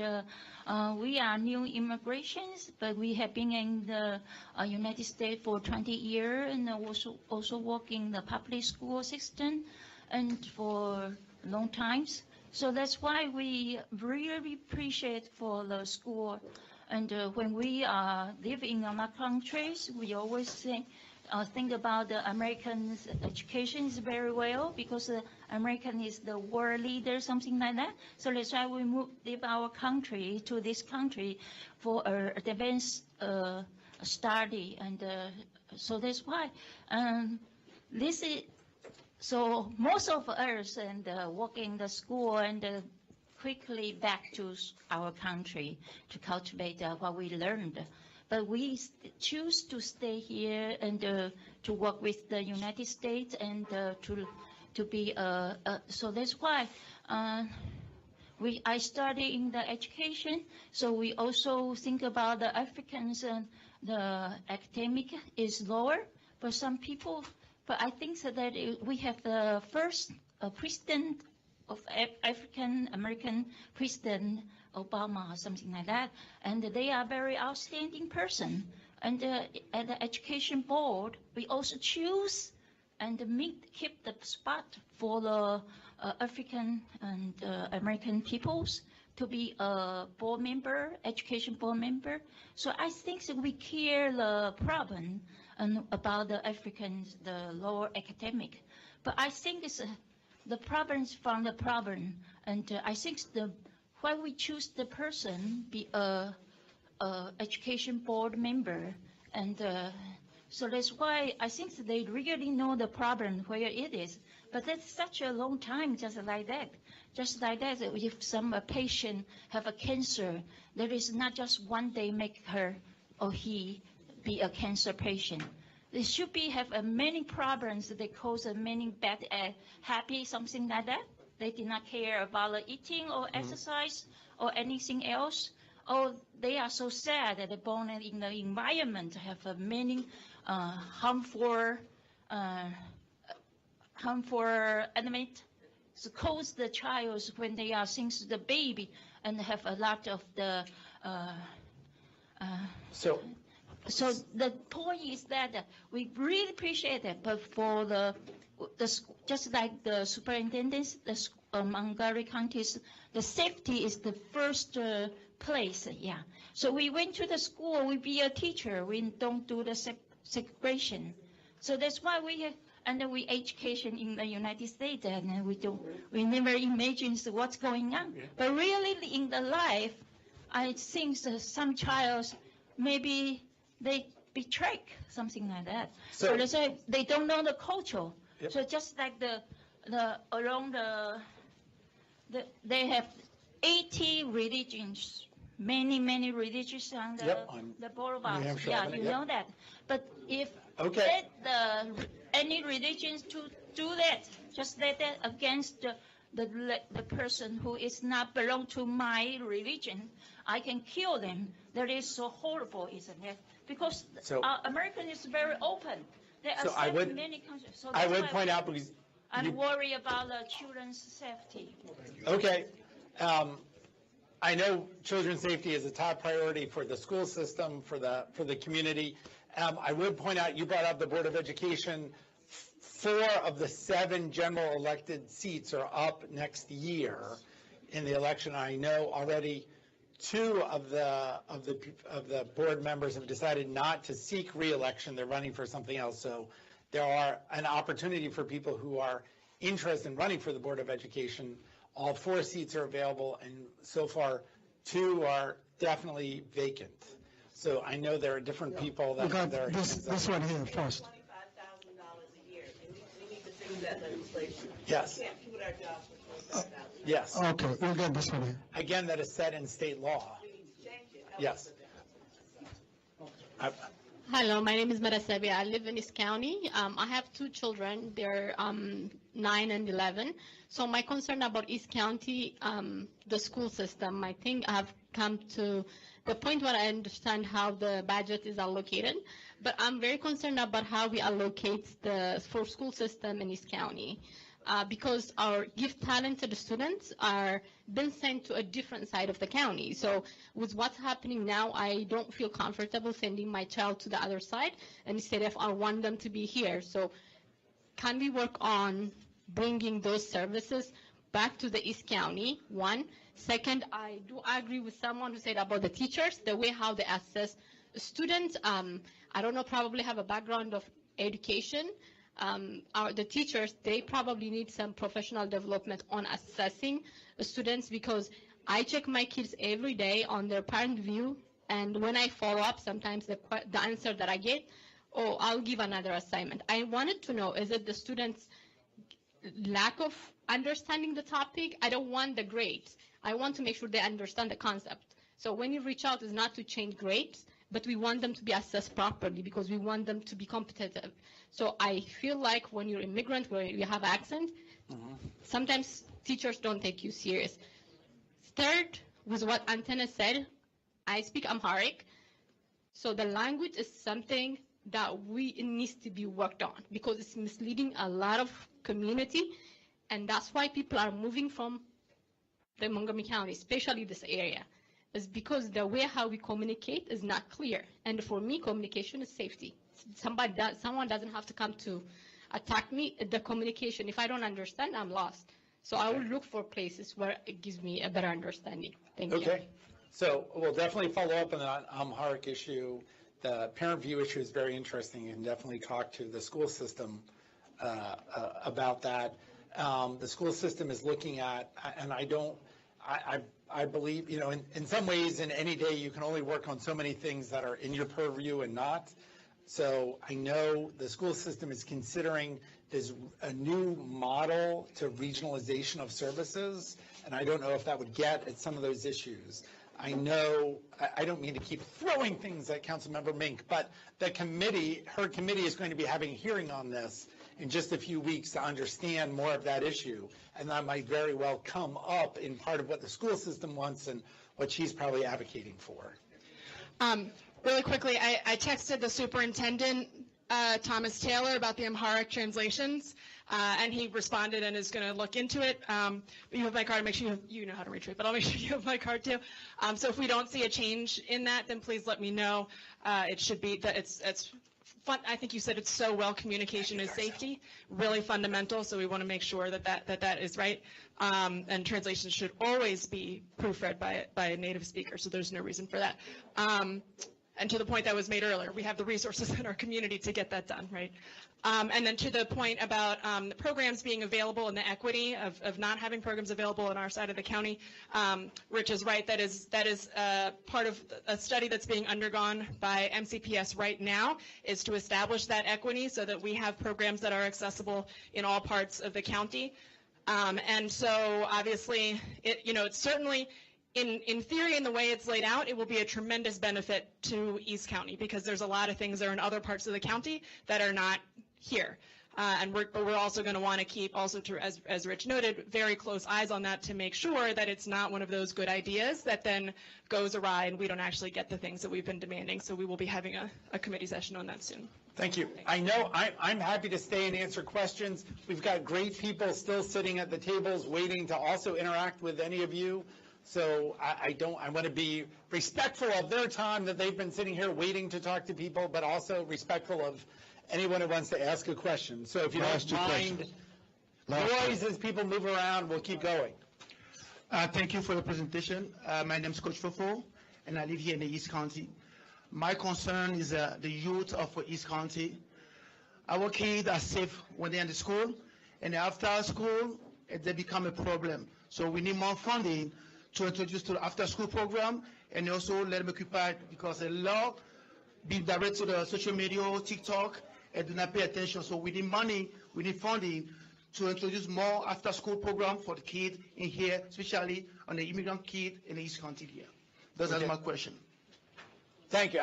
Speaker 16: we are new immigrations, but we have been in the United States for 20 years and also working in the public school system and for long times. So that's why we really appreciate for the school. And when we live in other countries, we always think about the American education is very well because American is the world leader, something like that. So that's why we leave our country to this country for advanced study. And so that's why this is, so most of us and work in the school and quickly back to our country to cultivate what we learned. But we choose to stay here and to work with the United States and to be, so that's why I study in the education, so we also think about the Africans and the academic is lower for some people, but I think so that we have the first president of African American President Obama or something like that, and they are very outstanding person. And at the education board, we also choose and keep the spot for the African and American peoples to be a board member, education board member. So I think that we care the problem about the Africans, the lower academic. But I think it's the problems from the problem, and I think why we choose the person be a education board member, and so that's why I think they really know the problem where it is. But that's such a long time, just like that. If some patient have a cancer, there is not just one day make her or he be a cancer patient. They should have many problems that cause many bad habits, something like that. They did not care about eating or exercise or anything else. Or they are so sad that they're born in the environment have many harmful elements. So cause the child when they are since the baby and have a lot of the. So the point is that we really appreciate it, but for the just like the superintendents, the Montgomery counties, the safety is the first place. Yeah. So we went to the school. We be a teacher. We don't do the segregation. So that's why we education in the United States, and we never imagine what's going on. But really in the life, I think some child maybe they betray something like that. So they say they don't know the culture. Yep. So just like they have 80 religions, many religions on the boulevard. Yeah, you know that. But if any religions to do that, just let that against the person who is not belong to my religion, I can kill them. That is so horrible, isn't it? Because American is very open. They accept many countries. So
Speaker 4: I would point out because
Speaker 16: I'm worried about the children's safety.
Speaker 4: Okay. I know children's safety is a top priority for the school system, for the community. I would point out, you brought up the Board of Education. 4 of the 7 general elected seats are up next year in the election. I know already 2 of the board members have decided not to seek re-election. They're running for something else. So there are an opportunity for people who are interested in running for the Board of Education. All 4 seats are available, and so far 2 are definitely vacant. So I know there are different people that
Speaker 1: got this one here first.
Speaker 4: Yes. Yes.
Speaker 1: Okay, we'll get this one here.
Speaker 4: Again, that is set in state law. Yes.
Speaker 5: Hello, my name is Marasebi. I live in East County. I have 2 children. They're 9 and 11. So my concern about East County, the school system, I think I've come to the point where I understand how the budget is allocated, but I'm very concerned about how we allocate for school system in East County. Because our gift talented students are been sent to a different side of the county. So with what's happening now, I don't feel comfortable sending my child to the other side, and instead of I want them to be here. So can we work on bringing those services
Speaker 17: back to the East County, one. Second, I do agree with someone who said about the teachers, the way how they assess students. I don't know, probably have a background of education. The teachers, they probably need some professional development on assessing students, because I check my kids every day on their parent view, and when I follow up, sometimes the answer that I get, oh, I'll give another assignment. I wanted to know, is it the students' lack of understanding the topic? I don't want the grades. I want to make sure they understand the concept. So when you reach out, it's not to change grades, but we want them to be assessed properly because we want them to be competitive. So I feel like when you're immigrant, where you have accent, sometimes teachers don't take you serious. Third, with what Antenna said, I speak Amharic, so the language is something that it needs to be worked on because it's misleading a lot of community, and that's why people are moving from the Montgomery County, especially this area, is because the way how we communicate is not clear. And for me, communication is safety. Someone doesn't have to come to attack me. The communication, if I don't understand, I'm lost. So I will look for places where it gives me a better understanding. Thank you.
Speaker 4: Okay. So we'll definitely follow up on that Amharic issue. The parent view issue is very interesting, and definitely talk to the school system about that. The school system is looking at, and I believe, in some ways, in any day, you can only work on so many things that are in your purview and not. So I know the school system is considering there's a new model to regionalization of services, and I don't know if that would get at some of those issues. I know, I don't mean to keep throwing things at Councilmember Mink, but her committee is going to be having a hearing on this in just a few weeks to understand more of that issue, and that might very well come up in part of what the school system wants and what she's probably advocating for.
Speaker 18: Really quickly, I texted the superintendent, Thomas Taylor, about the Amharic translations, and he responded and is going to look into it. You have my card. Make sure you know how to retrieve, but I'll make sure you have my card too. So if we don't see a change in that, then please let me know. It should be that it's fun. I think you said it's so well. Communication is safety, really fundamental. So we want to make sure that is right. And translations should always be proofread by a native speaker. So there's no reason for that. And to the point that was made earlier, we have the resources in our community to get that done, right? And then to the point about the programs being available and the equity of not having programs available on our side of the county, Rich is right. That is part of a study that's being undergone by MCPS right now, is to establish that equity so that we have programs that are accessible in all parts of the county. And so obviously, it's certainly, in theory, in the way it's laid out, it will be a tremendous benefit to East County because there's a lot of things that are in other parts of the county that are not here. But we're also going to want to keep, as Rich noted, very close eyes on that to make sure that it's not one of those good ideas that then goes awry and we don't actually get the things that we've been demanding. So we will be having a committee session on that soon.
Speaker 4: Thank you. I know I'm happy to stay and answer questions. We've got great people still sitting at the tables waiting to also interact with any of you. So I want to be respectful of their time that they've been sitting here waiting to talk to people, but also respectful of anyone who wants to ask a question. So if you don't mind noise as people move around, we'll keep going.
Speaker 19: Thank you for the presentation. My name is Coach Fofo, and I live here in the East County. My concern is the youth of East County. Our kids are safe when they're in the school, and after school, they become a problem. So we need more funding to introduce to the after-school program, and also let them occupy, because a lot be direct to the social media, TikTok, and do not pay attention. So we need money, we need funding to introduce more after-school program for the kids in here, especially on the immigrant kid in the East County here. Those are my question.
Speaker 4: Thank you.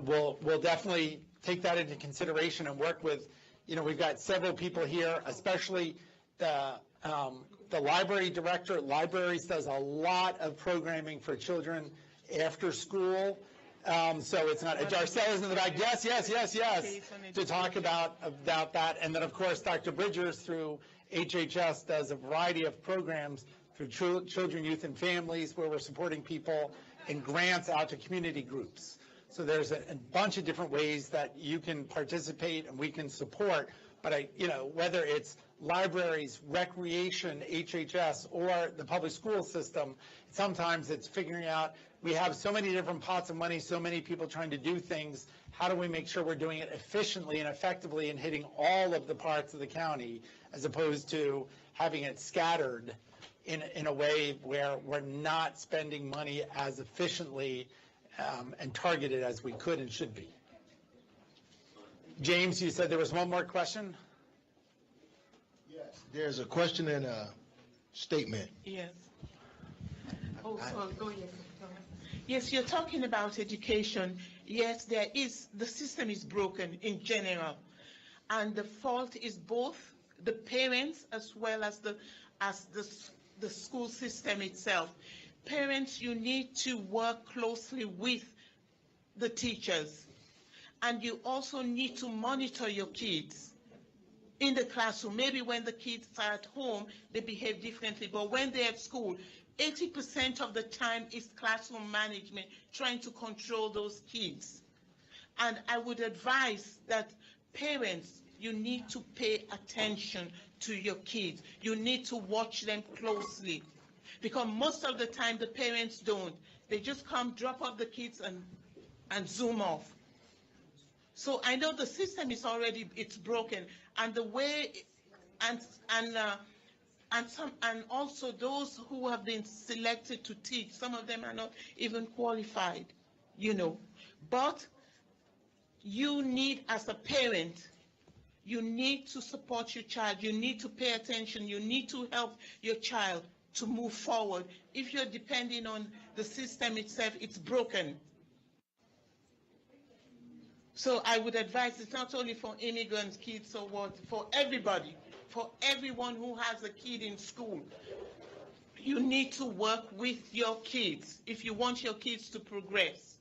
Speaker 4: We'll definitely take that into consideration and work with, we've got several people here, especially the library director. Libraries does a lot of programming for children after school. So it's not, Darcel is in the back. Yes. To talk about that. And then, of course, Dr. Bridgers through HHS does a variety of programs through children, youth, and families where we're supporting people and grants out to community groups. So there's a bunch of different ways that you can participate and we can support. But whether it's libraries, recreation, HHS, or the public school system. Sometimes it's figuring out, we have so many different pots of money, so many people trying to do things. How do we make sure we're doing it efficiently and effectively and hitting all of the parts of the county, as opposed to having it scattered in a way where we're not spending money as efficiently and targeted as we could and should be. James, you said there was one more question?
Speaker 3: Yes, there's a question and a statement.
Speaker 14: Yes. Oh, sorry, go ahead. Yes, you're talking about education. Yes, the system is broken in general. And the fault is both the parents as well as the school system itself. Parents, you need to work closely with the teachers. And you also need to monitor your kids in the classroom. Maybe when the kids are at home, they behave differently, but when they're at school, 80% of the time is classroom management, trying to control those kids. And I would advise that parents, you need to pay attention to your kids. You need to watch them closely, because most of the time the parents don't. They just come, drop off the kids and zoom off. So I know the system is already, it's broken, and the way, and also those who have been selected to teach, some of them are not even qualified, you know. But you need, as a parent, you need to support your child. You need to pay attention. You need to help your child to move forward. If you're depending on the system itself, it's broken. So I would advise, it's not only for immigrant kids or what, for everybody, for everyone who has a kid in school. You need to work with your kids if you want your kids to progress.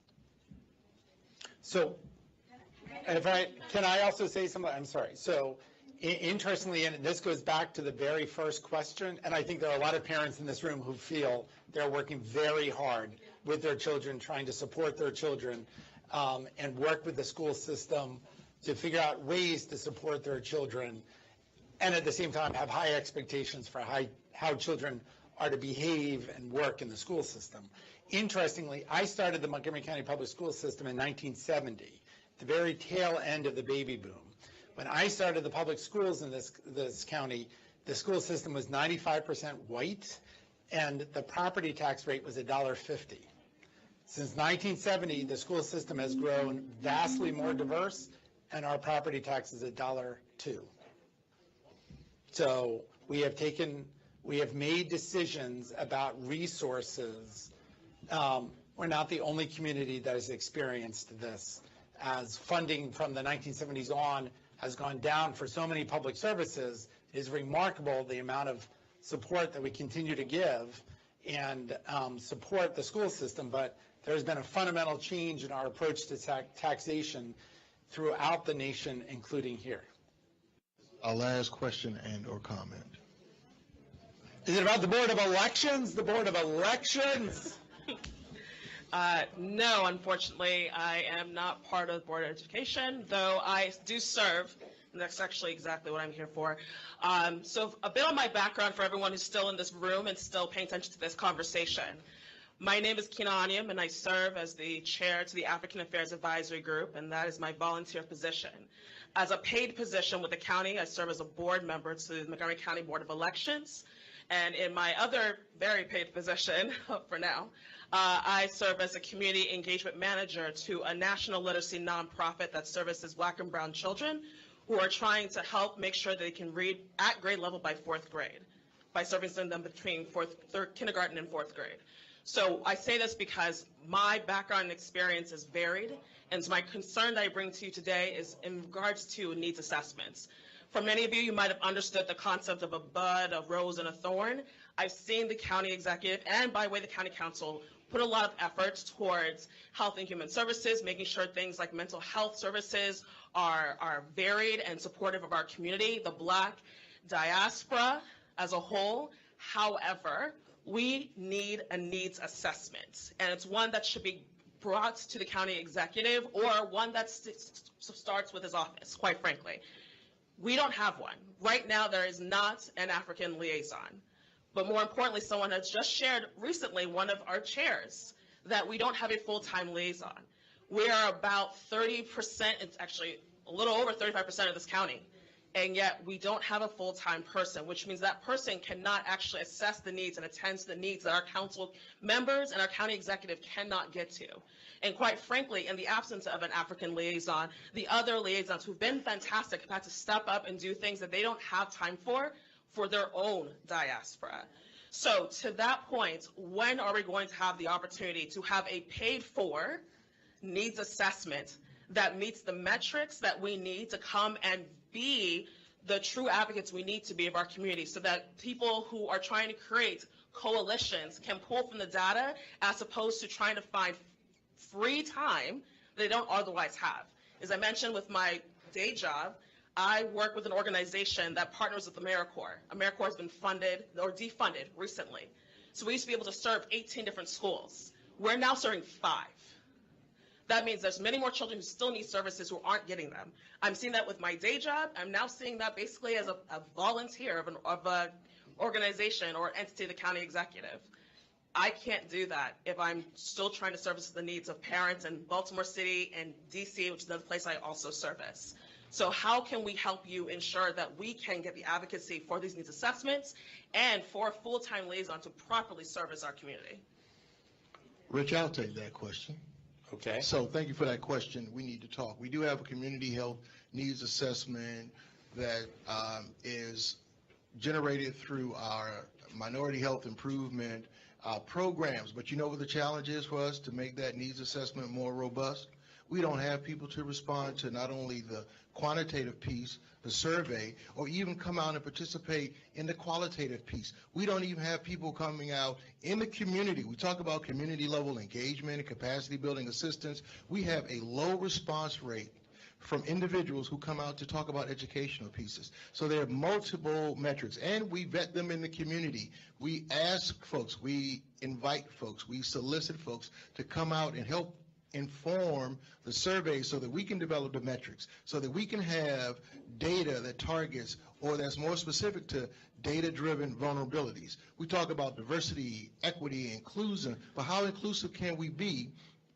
Speaker 4: So, can I also say something? I'm sorry. So, interestingly, and this goes back to the very first question, and I think there are a lot of parents in this room who feel they're working very hard with their children, trying to support their children, and work with the school system to figure out ways to support their children, and at the same time have high expectations for how children are to behave and work in the school system. Interestingly, I started the Montgomery County Public School System in 1970, the very tail end of the baby boom. When I started the public schools in this county, the school system was 95% white, and the property tax rate was $1.50. Since 1970, the school system has grown vastly more diverse, and our property tax is $1.02. So we have made decisions about resources. We're not the only community that has experienced this, as funding from the 1970s on has gone down for so many public services. It is remarkable the amount of support that we continue to give and support the school system, but there's been a fundamental change in our approach to taxation throughout the nation, including here.
Speaker 3: Our last question and or comment.
Speaker 4: Is it about the Board of Elections? The Board of Elections?
Speaker 20: No, unfortunately, I am not part of the Board of Education, though I do serve, and that's actually exactly what I'm here for. So a bit on my background for everyone who's still in this room and still paying attention to this conversation. My name is Kina Aniam, and I serve as the chair to the African Affairs Advisory Group, and that is my volunteer position. As a paid position with the county, I serve as a board member to the Montgomery County Board of Elections. And in my other very paid position, for now, I serve as a community engagement manager to a national literacy nonprofit that services Black and brown children who are trying to help make sure that they can read at grade level by 4th grade, by servicing them between kindergarten and 4th grade. So I say this because my background and experience is varied, and so my concern that I bring to you today is in regards to needs assessments. For many of you, you might have understood the concept of a bud, a rose, and a thorn. I've seen the county executive and, by the way, the county council put a lot of efforts towards health and human services, making sure things like mental health services are varied and supportive of our community, the Black diaspora as a whole. However, we need a needs assessment, and it's one that should be brought to the county executive or one that starts with his office, quite frankly. We don't have one. Right now, there is not an African liaison. But more importantly, someone has just shared recently, one of our chairs, that we don't have a full-time liaison. We are about 30%, it's actually a little over 35% of this county, and yet we don't have a full-time person, which means that person cannot actually assess the needs and attend to the needs that our council members and our county executive cannot get to. And quite frankly, in the absence of an African liaison, the other liaisons who've been fantastic have had to step up and do things that they don't have time for their own diaspora. So to that point, when are we going to have the opportunity to have a paid-for needs assessment that meets the metrics that we need to come and be the true advocates we need to be of our community, so that people who are trying to create coalitions can pull from the data as opposed to trying to find free time they don't otherwise have. As I mentioned with my day job, I work with an organization that partners with AmeriCorps. AmeriCorps has been funded or defunded recently. So we used to be able to serve 18 different schools. We're now serving 5. That means there's many more children who still need services who aren't getting them. I'm seeing that with my day job. I'm now seeing that basically as a volunteer of an organization or entity of the county executive. I can't do that if I'm still trying to service the needs of parents in Baltimore City and DC, which is another place I also service. So how can we help you ensure that we can get the advocacy for these needs assessments and for a full-time liaison to properly service our community?
Speaker 9: Rich, I'll take that question.
Speaker 4: Okay.
Speaker 9: So thank you for that question. We need to talk. We do have a community health needs assessment that is generated through our minority health improvement programs. But you know what the challenge is for us to make that needs assessment more robust? We don't have people to respond to not only the quantitative piece, the survey, or even come out and participate in the qualitative piece. We don't even have people coming out in the community. We talk about community level engagement and capacity building assistance. We have a low response rate from individuals who come out to talk about educational pieces. So there are multiple metrics, and we vet them in the community. We ask folks, we invite folks, we solicit folks to come out and help inform the survey so that we can develop the metrics, so that we can have data that targets or that's more specific to data-driven vulnerabilities. We talk about diversity, equity, inclusion, but how inclusive can we be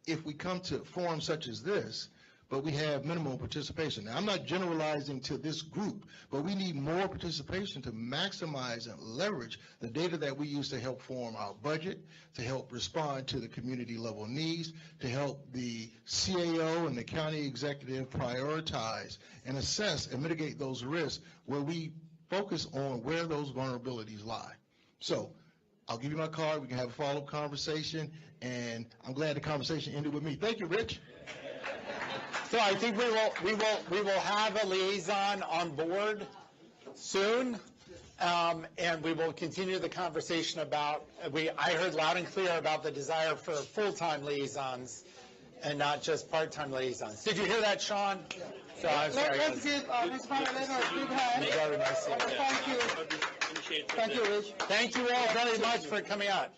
Speaker 9: if we come to forums such as this, but we have minimal participation? Now, I'm not generalizing to this group, but we need more participation to maximize and leverage the data that we use to help form our budget, to help respond to the community level needs, to help the CAO and the county executive prioritize and assess and mitigate those risks where we focus on where those vulnerabilities lie. So I'll give you my card. We can have a follow-up conversation, and I'm glad the conversation ended with me. Thank you, Rich.
Speaker 4: So I think we will have a liaison on board soon, and we will continue the conversation about. I heard loud and clear about the desire for full-time liaisons and not just part-time liaisons. Did you hear that, Sean? So I'm sorry.
Speaker 1: Let's give Ms. Marilena a big hand.
Speaker 4: Very nice.
Speaker 1: Thank you.
Speaker 4: Thank you, Rich. Thank you all very much for coming out.